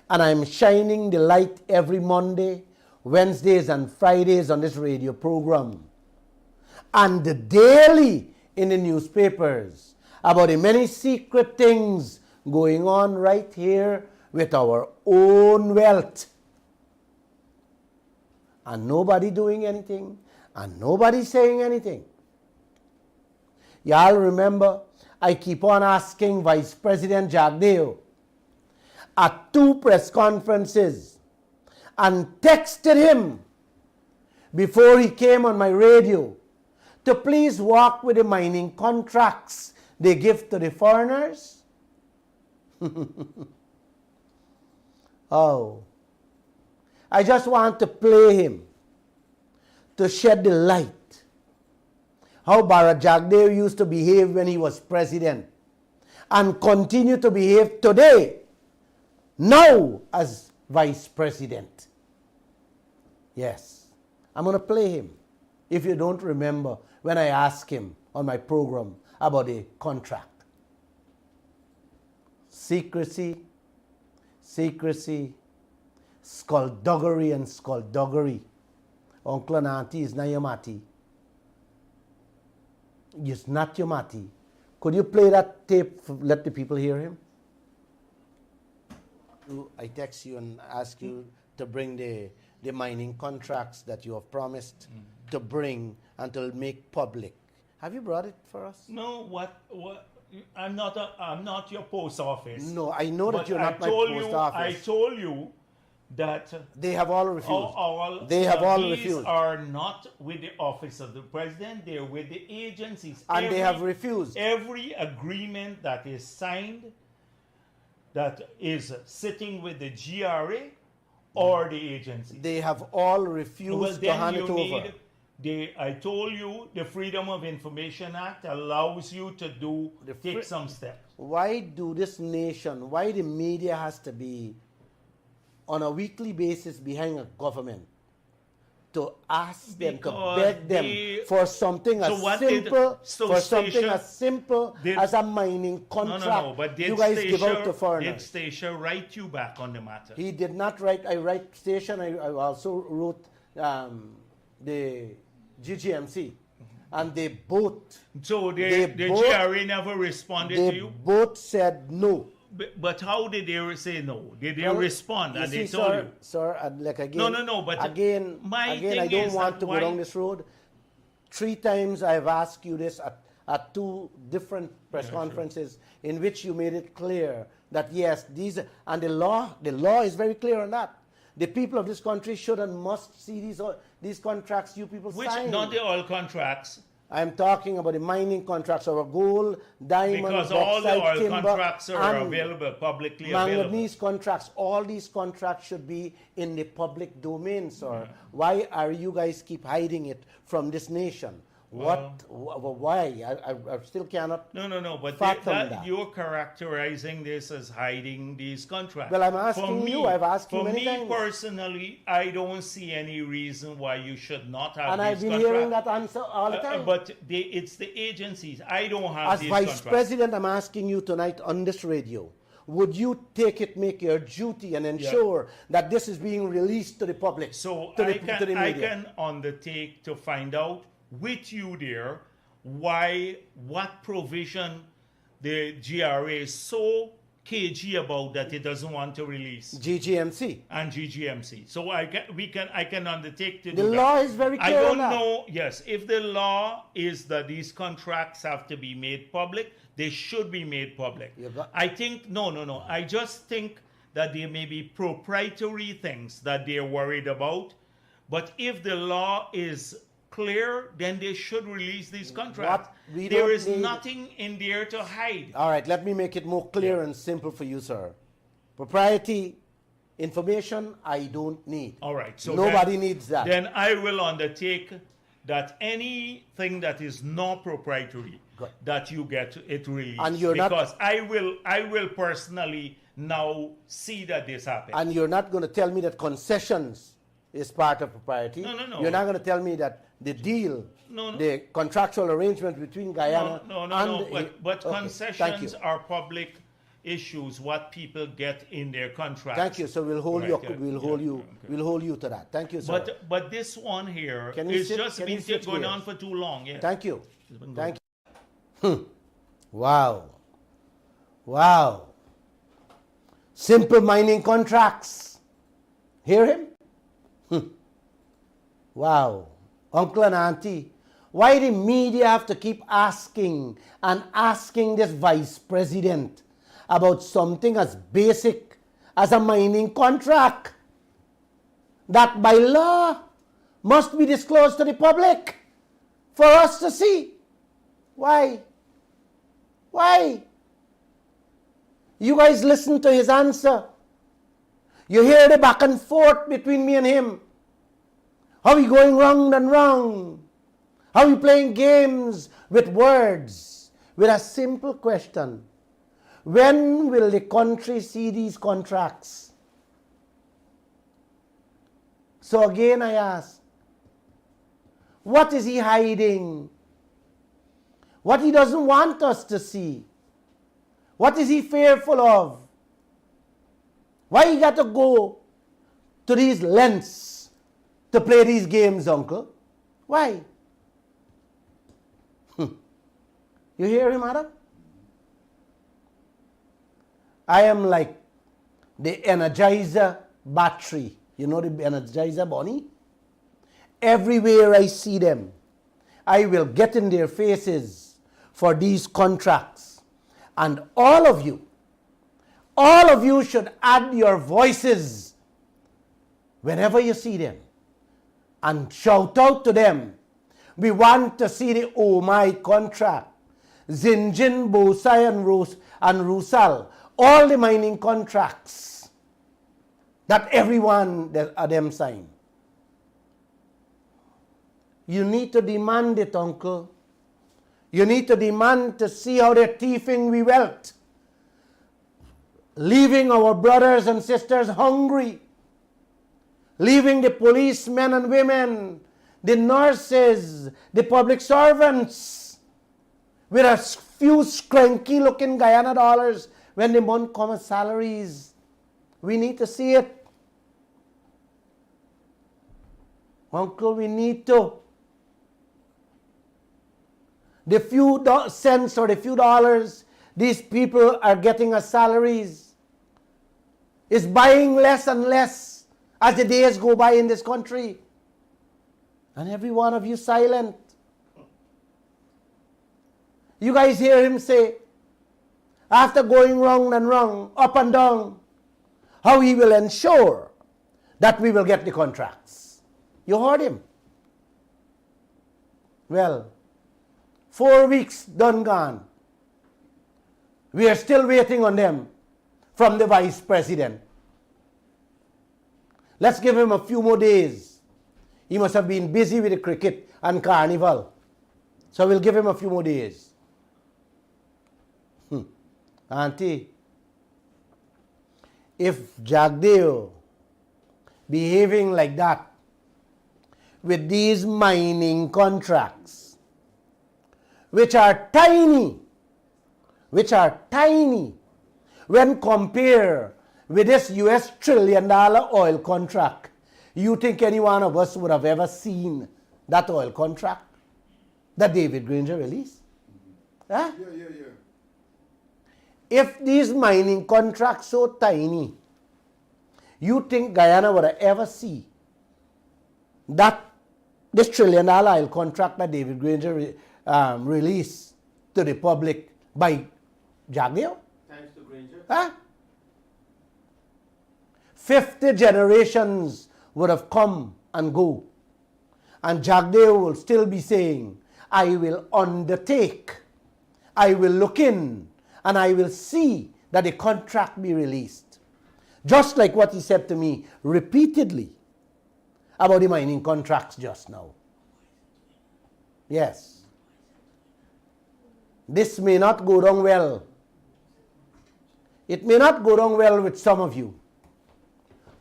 And I'm shining the light every Monday, Wednesdays and Fridays on this radio program. And daily in the newspapers about the many secret things going on right here with our own wealth. and nobody doing anything, and nobody saying anything. Y'all remember, I keep on asking Vice President Jagdeo at 2 press conferences and texted him before he came on my radio to please walk with the mining contracts they give to the foreigners. Oh, I just want to play him to shed the light how Bharat Jagdeo used to behave when he was president and continue to behave today, now as vice president. Yes, I'm going to play him if you don't remember when I asked him on my program about the contract. Secrecy, secrecy, skullduggery and skullduggery. Uncle and auntie is not your matty. It's not your matty. Could you play that tape, let the people hear him? I text you and ask you to bring the mining contracts that you have promised to bring and to make public. Have you brought it for us? No, what? I'm not your post office. No, I know that But you're not my post office. I told you that they have all refused. These refused. are not with the office of the president. They're with the agencies. And they have refused. Every agreement that is signed that is sitting with the GRA or the agency. They have all refused to hand it over. I told you the Freedom of Information Act allows you to take some steps. Why do this nation, why the media has to be on a weekly basis behind a government to ask them, to beg them for something as simple as a mining contract? No, but you guys give out to foreigners. Did Stacia write you back on the matter? He did not write. I write Station. I also wrote the GGMC. And they both. So the GRA never responded to you? They both said no. But how did they say no? Did they respond and they told you? Sir, like again. No, but again, I don't want to go down this road. 3 times I've asked you this at 2 different press conferences in which you made it clear that yes, and the law is very clear on that. The people of this country should and must see these contracts you people sign. Not the oil contracts. I'm talking about the mining contracts, our gold, diamond, because bauxite, all the oil timber, contracts are available, publicly available. Manganese contracts, all these contracts should be in the public domain, sir. Yeah. Why are you guys keep hiding it from this nation? Why? I still cannot. No. But that you're characterizing this as hiding these contracts. Well, I'm asking you. I've asked you many times. For me personally, I don't see any reason why you should not have. And these I've been contracts. hearing that answer all the time. But it's the agencies. I don't have these contracts. As Vice President, I'm asking you tonight on this radio. Would you make your duty and ensure that this is being released to the public? So to I the media? I can undertake to find out with you there what provision the GRA is so cagey about that it doesn't want to release. GGMC. And GGMC. So I can undertake to do that. The law is very clear. I don't know, yes, if the law is that these contracts have to be made public, they should be made public. I think, no. I just think that there may be proprietary things that they're worried about. But if the law is clear, then they should release these contracts. There is nothing in there to hide. All right, let me make it more clear and simple for you, sir. Propriety information, I don't need. All right. So nobody needs that. Then I will undertake that anything that is not proprietary, that you get it released. And you're because I will personally now see that this happens. And you're not going to tell me that concessions is part of propriety. No. You're not going to tell me that the deal, the contractual arrangement between Guyana but concessions are public issues, what people get in their contracts. Thank you. So we'll hold we'll hold you to that. Thank you, sir. But this one here is just been going on for too long. Yeah. Thank you. Thank you. Wow. Simple mining contracts. Hear him? Wow. Uncle and auntie, why the media have to keep asking and asking this vice president about something as basic as a mining contract that by law must be disclosed to the public for us to see? Why? Why? You guys listen to his answer. You hear the back and forth between me and him. How he going round and round. How he playing games with words. With a simple question. When will the country see these contracts? So again I ask, what is he hiding? What he doesn't want us to see? What is he fearful of? Why he got to go to these lengths to play these games, uncle? Why? You hear him, Adam? I am like the Energizer battery. You know the Energizer bunny? Everywhere I see them, I will get in their faces for these contracts. And all of you should add your voices whenever you see them and shout out to them. We want to see the Oh My contract. Zinjin, Bosai and Rusal. All the mining contracts that everyone of them sign. You need to demand it, uncle. You need to demand to see how they're thieving we wealth. Leaving our brothers and sisters hungry. Leaving the policemen and women, the nurses, the public servants with a few scranky looking Guyana dollars when the month comes salaries. We need to see it. Uncle, we need to. The few cents or the few dollars these people are getting as salaries is buying less and less as the days go by in this country. And every one of you silent. You guys hear him say, after going round and round, up and down, how he will ensure that we will get the contracts. You heard him. Well, 4 weeks done gone. We are still waiting on them from the vice president. Let's give him a few more days. He must have been busy with the cricket and carnival. So we'll give him a few more days. Auntie, if Jagdeo behaving like that with these mining contracts, which are tiny when compared with this US $1 trillion oil contract, you think any one of us would have ever seen that oil contract that David Granger released? Huh? Yeah. If these mining contracts so tiny, you think Guyana would have ever see that this $1 trillion oil contract that David Granger released to the public by Jagdeo? Thanks to Granger. Huh? 50 generations would have come and go. And Jagdeo will still be saying, I will undertake, I will look in, and I will see that the contract be released. Just like what he said to me repeatedly about the mining contracts just now. Yes. This may not go down well. It may not go down well with some of you.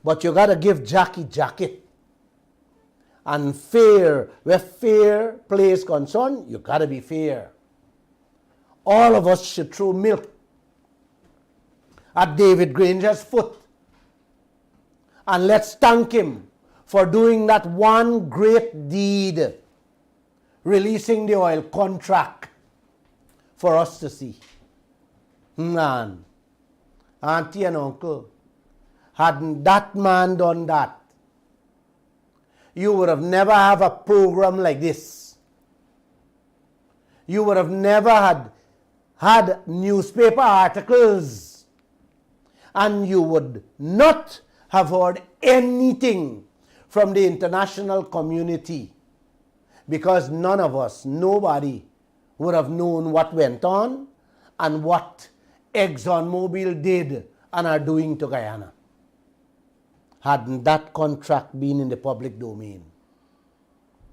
But you got to give Jackie jacket. And fair, where fair play is concerned, you got to be fair. All of us should throw milk at David Granger's foot. And let's thank him for doing that one great deed, releasing the oil contract for us to see. Man, auntie and uncle, hadn't that man done that, you would have never have a program like this. You would have never had newspaper articles, and you would not have heard anything from the international community, because none of us, nobody, would have known what went on and what ExxonMobil did and are doing to Guyana, hadn't that contract been in the public domain.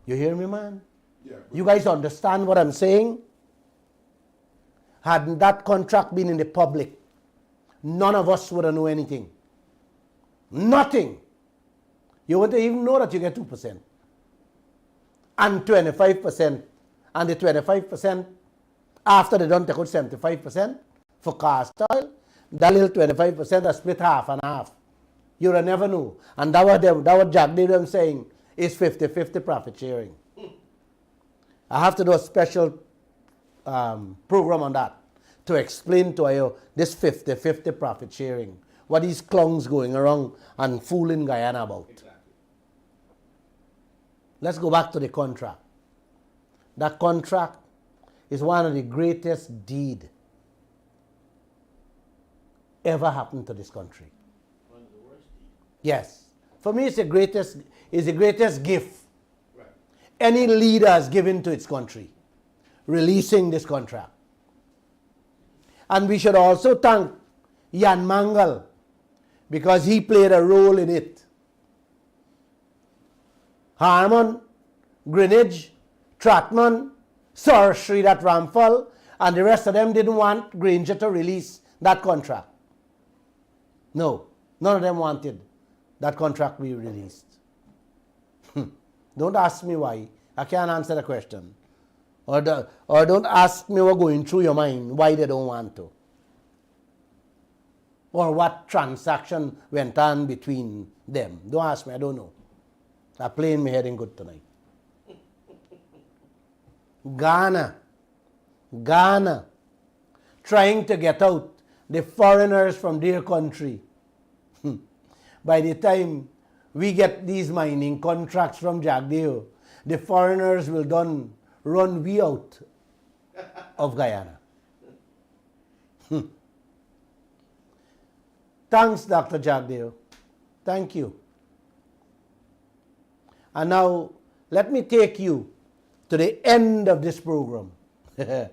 You hear me, man? Yeah, You guys understand what I'm saying? Hadn't that contract been in the public, none of us would have known anything. Nothing. You wouldn't even know that you get 2%. And 25%. And the 25%, after they don't take out 75% for cast oil, that little 25% are split half and half. You would never know. And that what Jack did them saying is 50-50 profit sharing. I have to do a special program on that to explain to you this 50-50 profit sharing. What these clowns going around and fooling Guyana about. Exactly. Let's go back to the contract. That contract is one of the greatest deed ever happened to this country. One of the worst deeds. Yes. For me, it's the greatest gift any leader has given to its country, releasing this contract. And we should also thank Jan Mangal, because he played a role in it. Harmon, Greenwich, Tratman, Sir Sridat Ramphal, and the rest of them didn't want Granger to release that contract. No, none of them wanted that contract be released. Don't ask me why. I can't answer the question. Or don't ask me what's going through your mind, why they don't want to. Or what transaction went on between them. Don't ask me, I don't know. I'm playing my head in good tonight. Ghana, trying to get out the foreigners from their country. By the time we get these mining contracts from Jagdeo, the foreigners will run we out of Guyana. Thanks, Dr. Jagdeo. Thank you. And now, let me take you to the end of this program with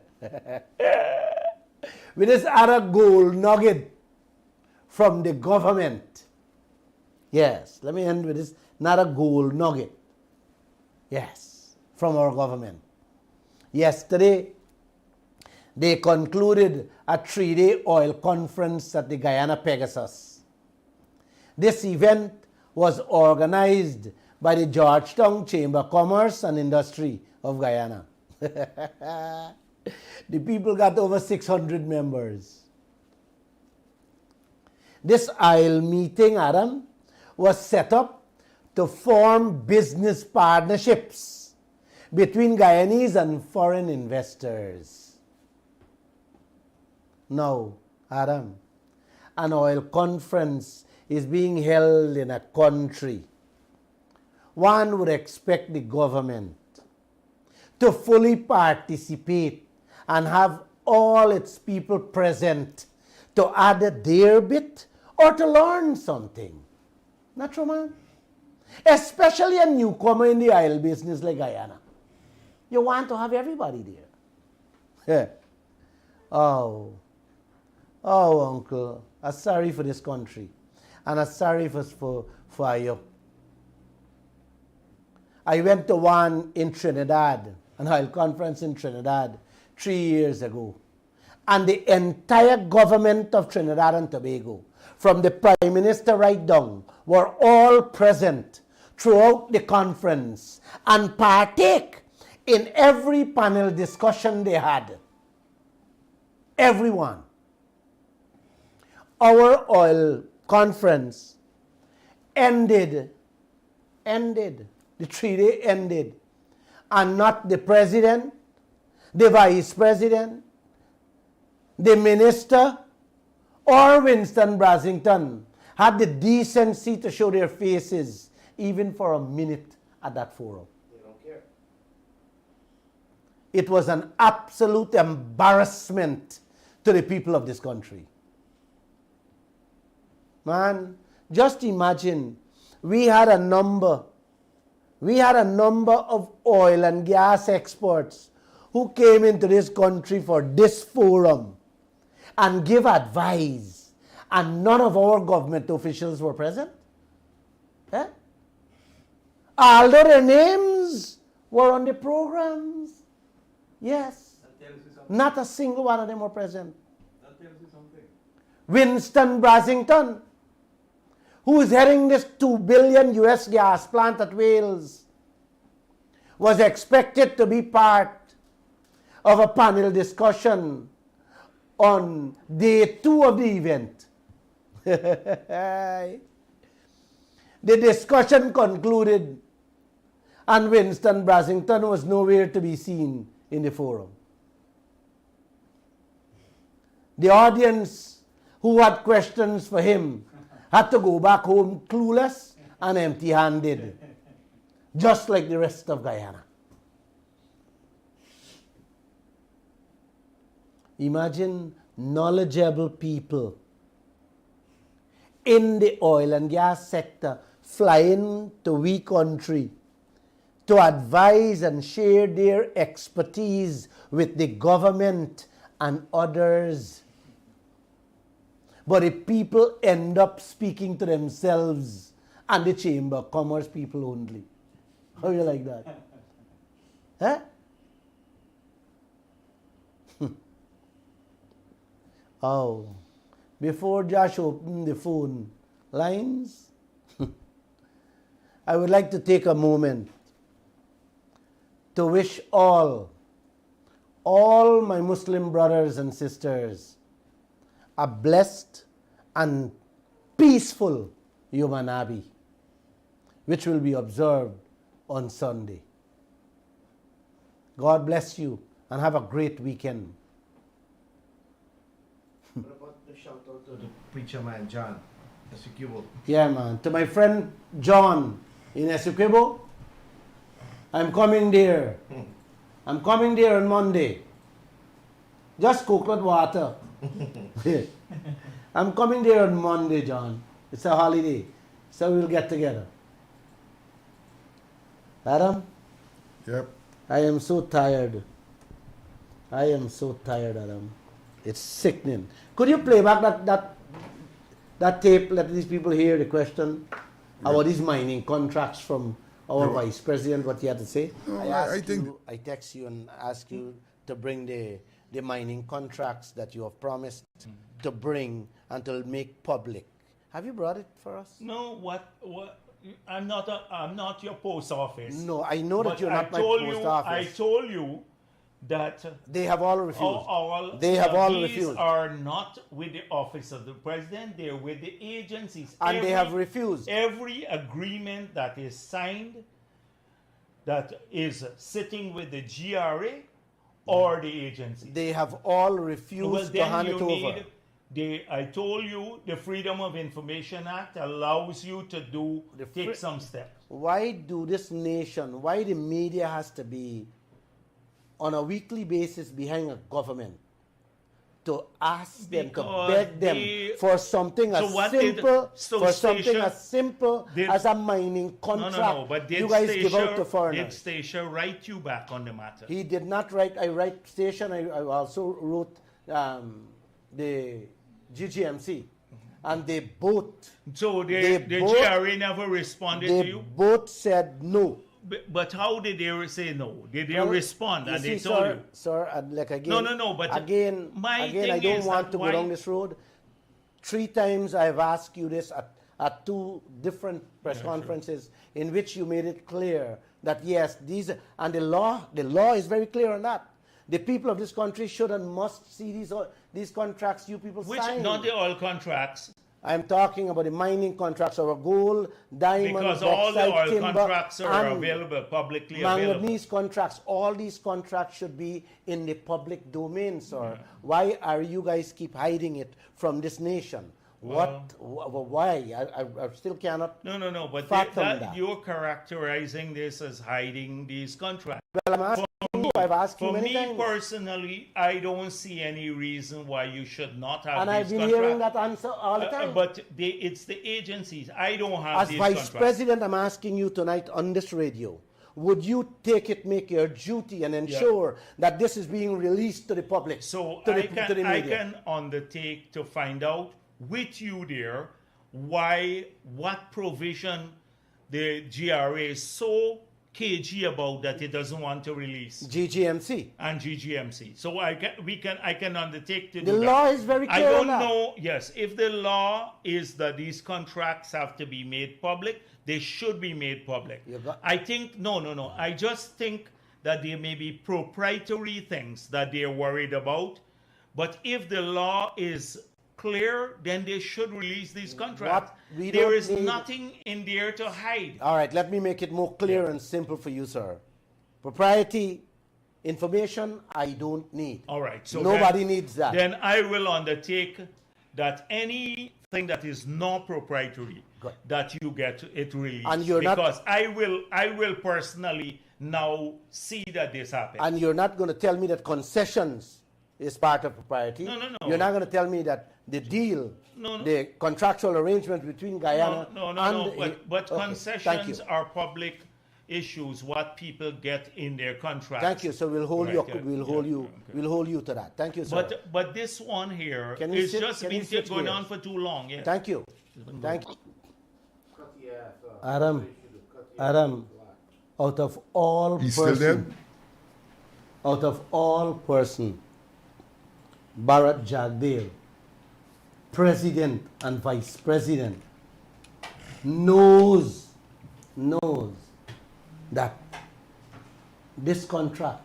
this other gold nugget from the government. Yes, let me end with this another gold nugget. Yes, from our government. Yesterday, they concluded a 3-day oil conference at the Guyana Pegasus. This event was organized by the Georgetown Chamber of Commerce and Industry of Guyana. The people got over 600 members. This oil meeting, Adam, was set up to form business partnerships between Guyanese and foreign investors. Now, Adam, an oil conference is being held in a country. One would expect the government to fully participate and have all its people present to add their bit or to learn something. Not true, man? Especially a newcomer in the oil business like Guyana. You want to have everybody there. Oh, uncle, I'm sorry for this country. And I'm sorry for you. I went to one in Trinidad, an oil conference in Trinidad 3 years ago. And the entire government of Trinidad and Tobago, from the Prime Minister right down, were all present throughout the conference and partake in every panel discussion they had. Everyone. Our oil conference ended. The 3-day ended. And not the president, the vice president, the minister, or Winston Brasington had the decency to show their faces even for a minute at that forum. They don't care. It was an absolute embarrassment to the people of this country. Man, just imagine, we had a number of oil and gas experts who came into this country for this forum and give advice, and none of our government officials were present. Eh? Although their names were on the programs, yes, not a single one of them were present. Winston Brasington, who is heading this $2 billion US gas plant at Wales, was expected to be part of a panel discussion on day 2 of the event. The discussion concluded and Winston Brasington was nowhere to be seen in the forum. The audience who had questions for him had to go back home clueless and empty-handed, just like the rest of Guyana. Imagine knowledgeable people in the oil and gas sector flying to we country to advise and share their expertise with the government and others. But the people end up speaking to themselves and the Chamber of Commerce people only. How you like that? Huh? Oh, before Josh opened the phone lines, I would like to take a moment to wish all my Muslim brothers and sisters a blessed and peaceful Yom Nabi, which will be observed on Sunday. God bless you and have a great weekend. What about the shout out to the preacher man, John Essequibo? Yeah, man. To my friend John in Essequibo, I'm coming there. I'm coming there on Monday. Just coconut water. I'm coming there on Monday, John. It's a holiday. So we'll get together. Adam? Yep. I am so tired. I am so tired, Adam. It's sickening. Could you play back that tape, let these people hear the question about these mining contracts from our Vice President, what he had to say? No, I text you and ask you to bring the mining contracts that you have promised to bring and to make public. Have you brought it for us? No, what? I'm not your post office. No, I know that But you're not my post office. I told you that they have all refused. These are not with the office of the president. They're with the agencies. And they have refused. Every agreement that is signed that is sitting with the GRA or the agency. They have all refused to hand it over. I told you the Freedom of Information Act allows you to take some steps. Why do this nation, why the media has to be on a weekly basis behind a government to ask them, to beg them for something as simple as a mining contract? But you guys give out to foreigners. Did Stacia write you back on the matter? He did not write. I write Station. I also wrote the GGMC, and they both. So the GRA never responded to you? They both said no. But how did they say no? Did they respond and they told you? Sir, and like again. No. But again, I don't want to go down this road. 3 times I've asked you this at 2 different press conferences in which you made it clear that yes, these and the law is very clear on that. The people of this country should and must see these contracts you people sign. Not the oil contracts. I'm talking about the mining contracts, our gold, diamond, because all the oil timber, contracts are available, publicly available. Manganese contracts, all these contracts should be in the public domain, sir. Yeah. Why are you guys keep hiding it from this nation? Why? I still cannot. No. But fathom that. you're characterizing this as hiding these contracts. Well, I'm asking you. I've asked you For many me times. personally, I don't see any reason why you should not have And these I've been contracts. hearing that answer all the time. But it's the agencies. I don't have As these Vice contracts. President, I'm asking you tonight on this radio, would you make your duty and ensure that this is being released to the public? So to I the media? can undertake to find out with you there what provision the GRA is so cagey about that it doesn't want to release. GGMC. And GGMC. So I can undertake to The do that. law is very clear I don't on that. know, yes, if the law is that these contracts have to be made public, they should be made public. I think, no. I just think that there may be proprietary things that they're worried about. But if the law is clear, then they should release these contracts. There is nothing in there to hide. All right, let me make it more clear and simple for you, sir. Propriety information, I don't need. All right. So nobody needs that. Then I will undertake that anything that is not proprietary, that you get it released. And you're because I will personally now see that this happens. And you're not going to tell me that concessions is part of propriety. No. You're not going to tell me that the deal, the contractual arrangement between Guyana But concessions are public issues. What people get in their contracts. Thank you. So we'll hold we'll hold you to that. Thank you, sir. But this one here is just been going on for too long. Yes. Thank you. Thank you. Adam, out of all person, Bharat Jagdeo, President and Vice President, knows that this contract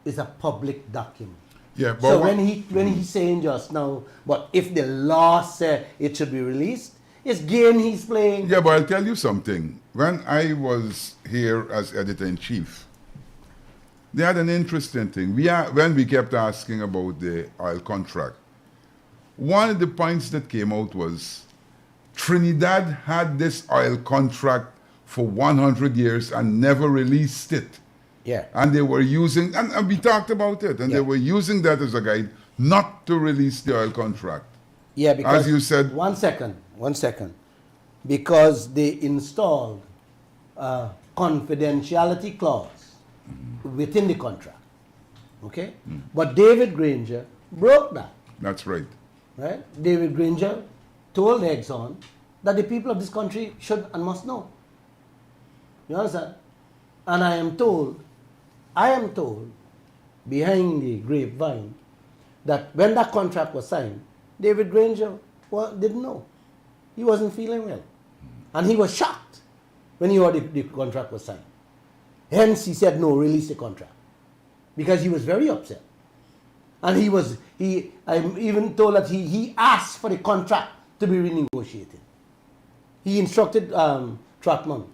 is a public document. Yeah, but so when he's saying just now, but if the law said it should be released, it's game he's playing. Yeah, but I'll tell you something. When I was here as editor-in-chief, they had an interesting thing. When we kept asking about the oil contract, one of the points that came out was Trinidad had this oil contract for 100 years and never released it. Yeah. And they were using, and we talked about it, and they were using that as a guide not to release the oil contract. Yeah, because, as you said. One second. Because they installed a confidentiality clause within the contract. Okay? But David Granger broke that. That's right. Right? David Granger told Exxon that the people of this country should and must know. You understand? And I am told, behind the grapevine, that when that contract was signed, David Granger didn't know. He wasn't feeling well. And he was shocked when he heard the contract was signed. Hence, he said, no, release the contract. Because he was very upset. And I'm even told that he asked for the contract to be renegotiated. He instructed Trotman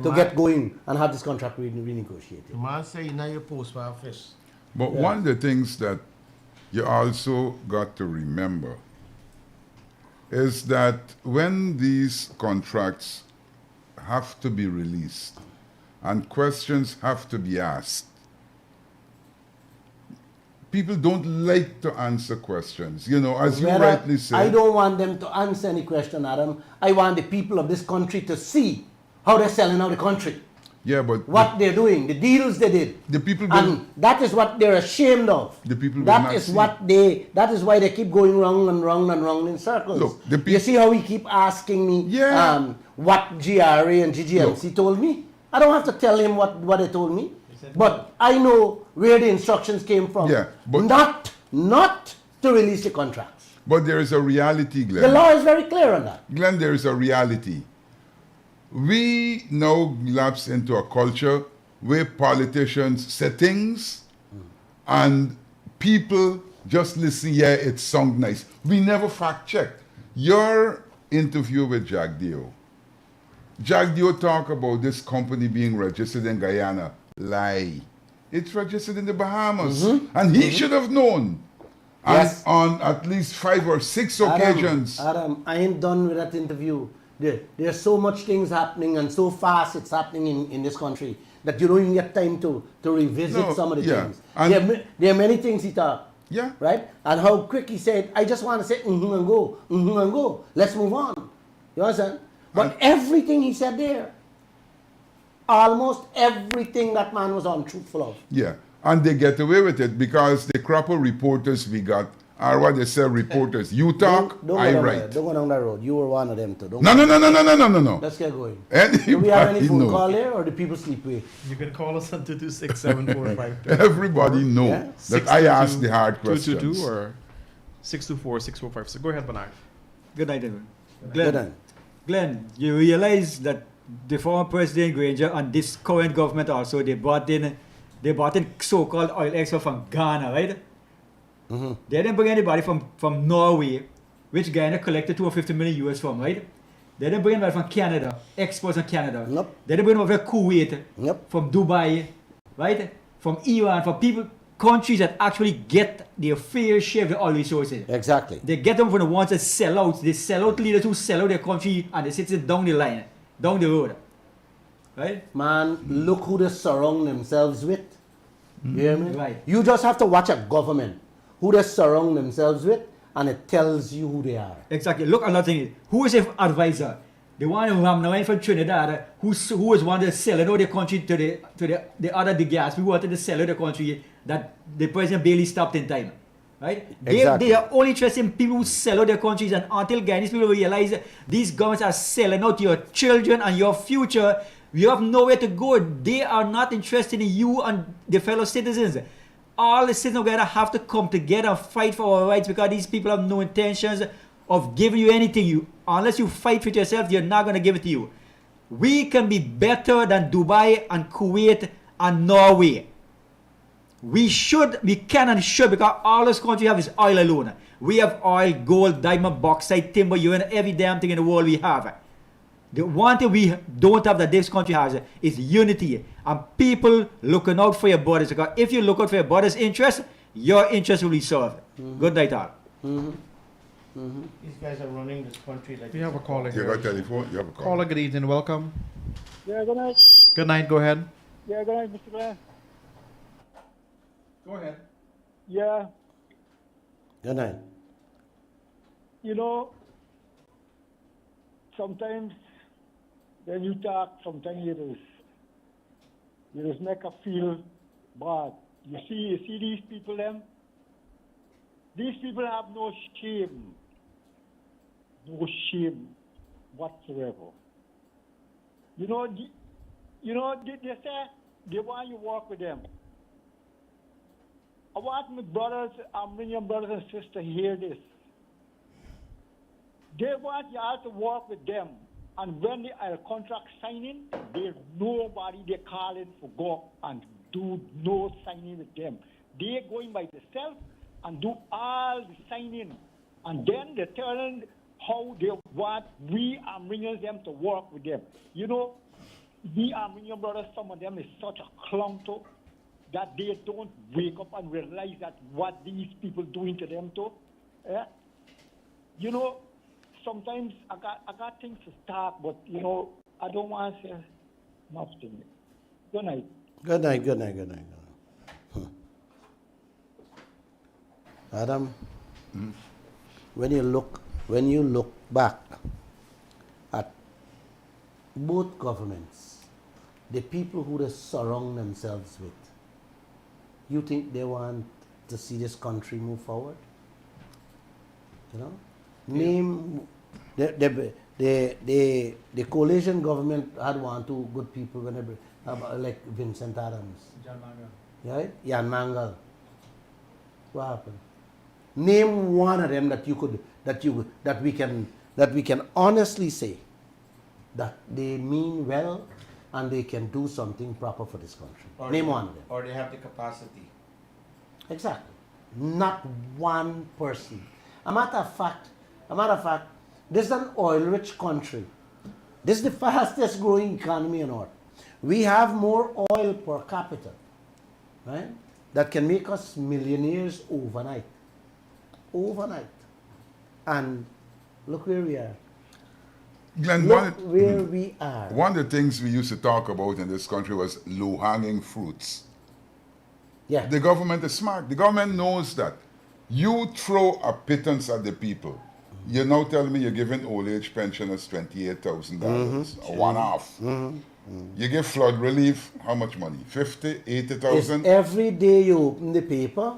to get going and have this contract renegotiated. The man say now you post for office. But one of the things that you also got to remember is that when these contracts have to be released and questions have to be asked, people don't like to answer questions. You know, as you rightly said. I don't want them to answer any question, Adam. I want the people of this country to see how they're selling out the country. Yeah, but what they're doing, the deals they did. The people and that is what they're ashamed of. The people that is why they keep going round and round and round in circles. Look, you see how he keep asking me what GRA and GGMC told me? I don't have to tell him what they told me. But I know where the instructions came from. Yeah, but not to release the contracts. But there is a reality, Glenn. The law is very clear on that. Glenn, there is a reality. We now lapse into a culture where politicians say things and people just listen, it sounds nice. We never fact checked. Your interview with Jagdeo talk about this company being registered in Guyana. Lie. It's registered in the Bahamas. And he should have known. And Yes. on at least 5 or 6 occasions. Adam, I ain't done with that interview. There's so much things happening and so fast it's happening in this country that you don't even get time to revisit No, some of the yeah. things. And- There are many things he talked. Yeah. Right? And how quick he said, I just want to say and go. Let's move on. You understand? But everything he said there, almost everything that man was untruthful of. Yeah, and they get away with it because the crop of reporters we got are what they say reporters. You talk, Don't I go down write. there. Don't go down that road. You were one of them too. Don't No, go. no, no, no, no, no, no, no. Let's get going. Do we have any Everybody phone know. call there or do people sleep with? You can call us on 226-7452. Everybody know Yeah. that I ask the hard 222 questions. or 624-6456. So go ahead, Bernard. Good night, everyone. Good night. Glenn, you realize that the former President Granger and this current government also, they brought in so-called oil export from Ghana, right? Mm-hmm. They didn't bring anybody from Norway, which Ghana collected 250 million US from, right? They didn't bring anybody from Canada, exports from Canada. Nope. They didn't bring anybody from Kuwait, Yep. from Dubai, right? From Iran, from countries that actually get their fair share of the oil resources. Exactly. They get them from the ones that sell out. They sell out leaders who sell out their country and they sit it down the line, down the road. Right? Man, look who they surround themselves with. You hear me? Right. You just have to watch a government who they surround themselves with and it tells you who they are. Exactly. Look, another thing. Who is their advisor? The one who Ramnawan from Trinidad, who was one that selling out the country to the other the gas. We wanted to sell out the country that the President barely stopped in time. Right? Exactly. They are only interested in people who sell out their countries, and until Ghanaians people realize that these governments are selling out your children and your future, you have nowhere to go. They are not interested in you and the fellow citizens. All the citizens of Ghana have to come together and fight for our rights because these people have no intentions of giving you anything. Unless you fight for it yourself, they're not going to give it to you. We can be better than Dubai and Kuwait and Norway. We can and should, because all this country have is oil alone. We have oil, gold, diamond, bauxite, timber, uranium, every damn thing in the world we have. The one thing we don't have that this country has is unity and people looking out for your borders. Because if you look out for your borders' interest, your interest will be served. Good night, all. These guys are running this country like We have a caller You here. got a telephone? You have a call. Caller, good evening. Welcome. Yeah, good night. Good night. Go ahead. Yeah, good night, Mr. Glenn. Go ahead. Yeah, Good night. you know, sometimes when you talk, sometimes you just make us feel bad. You see these people, them? These people have no shame whatsoever. You know, they say they want you to work with them. I want my brothers, Armenian brothers and sisters hear this. They want you all to work with them. And when the contract signing, there's nobody they calling for go and do no signing with them. They're going by themselves and do all the signing. And then they're telling how they want we Armenians them to work with them. You know, the Armenian brothers, some of them is such a clown too, that they don't wake up and realize that what these people doing to them too. You know, sometimes I got things to talk, but you know, I don't want to say much to me. Good night. Good night, good night, good night. Adam, when you look back at both governments, the people who they surround themselves with, you think they want to see this country move forward? You know? Name the coalition government had one, two good people whenever, like Vincent Adams. John Mangal. Right? Jan Mangal. What happened? Name one of them that we can honestly say that they mean well and they can do something proper for this country. Name one of them. Or they have the capacity. Exactly. Not one person. A matter of fact, this is an oil-rich country. This is the fastest growing economy on earth. We have more oil per capita, right? That can make us millionaires overnight. overnight. And look where we are. Glenn, Look where we are. one of the things we used to talk about in this country was low-hanging fruits. Yeah. The government is smart. The government knows that. You throw a pittance at the people. You now tell me you're giving old age pensioners $28,000, or one half. You give flood relief, how much money? 50, 80,000? Every day you open the paper,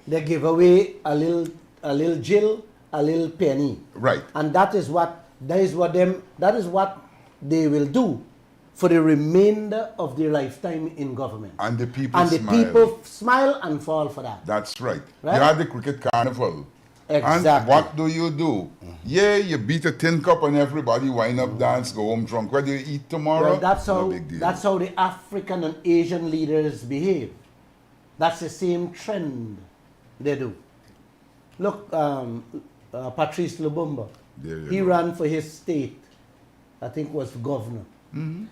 they give away a little jill, a little penny. Right. And that is what they will do for the remainder of their lifetime in government. And the people And the smile. people smile and fall for that. That's right. Right? You had the cricket carnival. Exactly. And what do? Yeah, you beat a tin cup and everybody wind up dance, go home drunk. Whether you eat tomorrow, Well, that's no how big deal. that's how the African and Asian leaders behave. That's the same trend they do. Look, Patrice Lumumba, There you he go. ran for his state. I think was governor.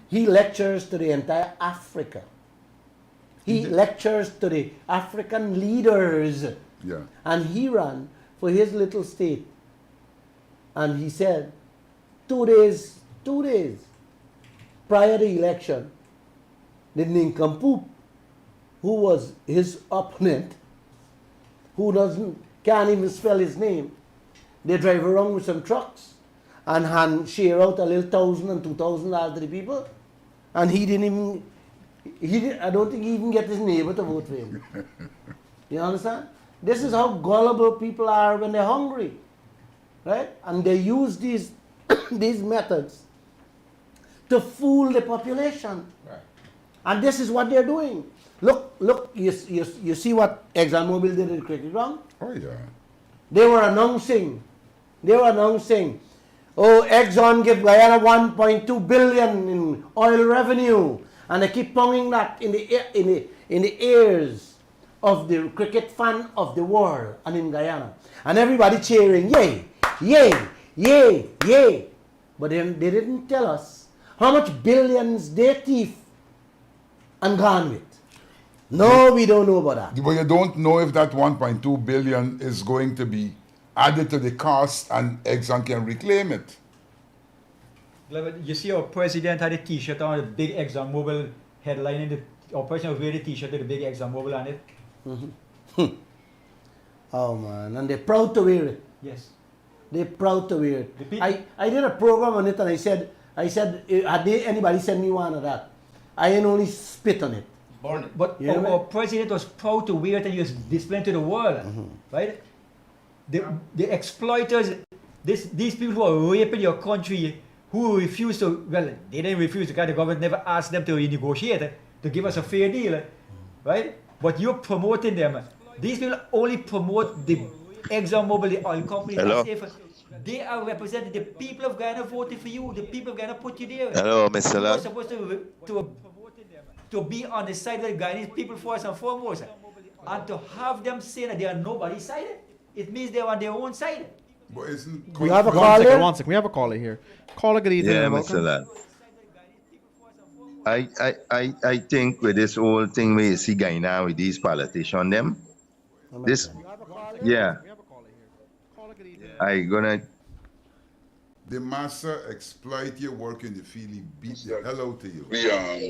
He lectures to the entire Africa. He lectures to the African leaders. Yeah. And he ran for his little state. And he said, 2 days prior to the election, the nincompoop, who was his opponent, who can't even spell his name, they drive around with some trucks and share out a little $1,000 and $2,000 to the people. And I don't think he even get his neighbor to vote for him. You understand? This is how gullible people are when they're hungry, right? And they use these these methods to fool the population. Right. And this is what they're doing. Look, you see what ExxonMobil did in the cricket ground? Oh, yeah. They were announcing, oh, Exxon give Guyana 1.2 billion in oil revenue, and they keep pounding that in the ears of the cricket fan of the world and in Guyana, and everybody cheering, yay, yay, yay, yay. But then they didn't tell us how much billions they thief and gone with. No, we don't know about that. But you don't know if that 1.2 billion is going to be added to the cost and Exxon can reclaim it. You see our president had a t-shirt on, the big ExxonMobil headline in our president was wearing a t-shirt with the big ExxonMobil on it. Oh man, and they're proud to wear it. Yes. They're proud to wear it. I did a program on it and I said, had anybody send me one of that? I ain't only spit on it. But our president was proud to wear it and he was displaying to the world, right? The exploiters, these people who are raping your country, who refuse to, well, they didn't refuse because the government never asked them to renegotiate, to give us a fair deal, right? But you're promoting them. These people only promote the ExxonMobil, the oil companies. Hello. They are representing the people of Ghana voted for you. The people of Ghana put you there. Hello, Mr. You Lall. are supposed to be on the side of the Guyanese people first and foremost. And to have them say that they are nobody's side, it means they are on their own side. But isn't We have a caller. One second. We have a caller here. Caller, good evening. Yeah, and Mr. welcome. Lall. I think with this whole thing we see going on with these politicians, them, this, yeah, I gonna. the master exploit your work in the field, he beat the hell out of you.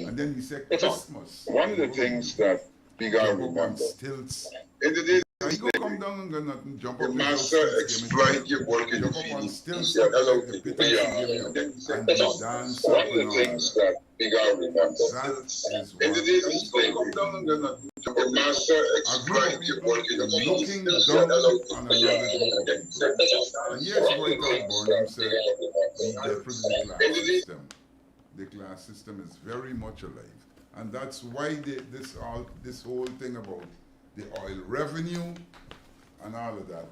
And then he said Christmas. One of the things that we got to remember, Stilts. in the days Now you go come down and go nothing, jump the up master exploit your work in the jump up on field. stilts, He said, hello, like the people. pittance We he are. give you, And then he said, and you dance one up of and the all things that. that we got to remember, That is in the what days of you slavery, come down and go nothing, jump up the master a group exploit of your people work in the field. looking He said, down hello, on people. another We are. group And of then he said, people. And here's one why of the Todd things Burnham that said we got to remember. we definitely the class system. The class system is very much alive. And that's why this whole thing about the oil revenue and all of that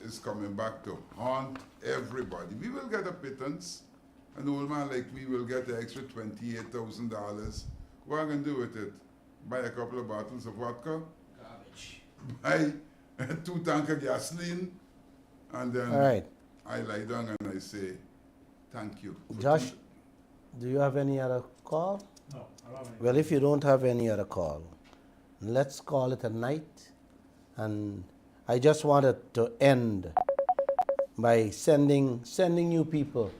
is coming back to haunt everybody. We will get a pittance. An old man like me will get the extra $28,000. What am I going to do with it? Buy a couple of bottles of vodka? Garbage. Buy 2 tanks of gasoline? And then All right. I lie down and I say, thank you. Josh, do you have any other call? No, I don't have any. Well, if you don't have any other call, let's call it a night. And I just wanted to end by sending you people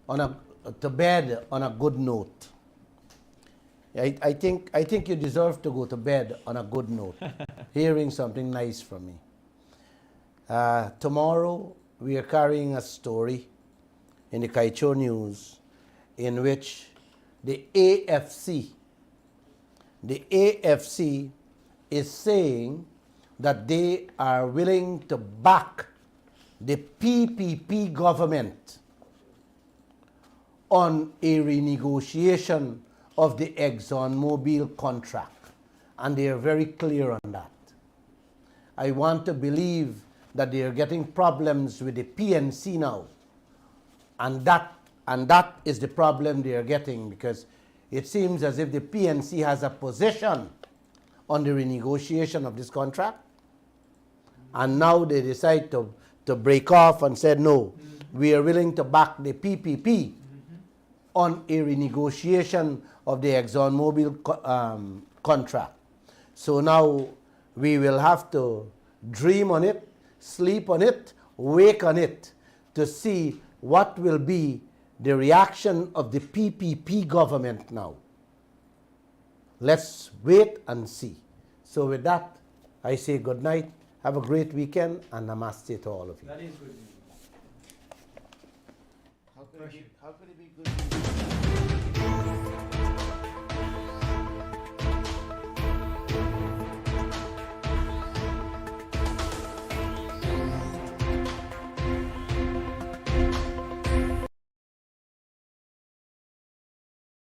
to bed on a good note. I think you deserve to go to bed on a good note, hearing something nice from me. Tomorrow we are carrying a story in the Kaieteur News in which the AFC is saying that they are willing to back the PPP government on a renegotiation of the ExxonMobil contract. And they are very clear on that. I want to believe that they are getting problems with the PNC now. And that is the problem they are getting, because it seems as if the PNC has a position on the renegotiation of this contract. And now they decide to break off and said, no, we are willing to back the PPP on a renegotiation of the ExxonMobil contract. So now we will have to dream on it, sleep on it, wake on it, to see what will be the reaction of the PPP government now. Let's wait and see. So with that, I say good night, have a great weekend, and namaste to all of you. That is good. How could it be good?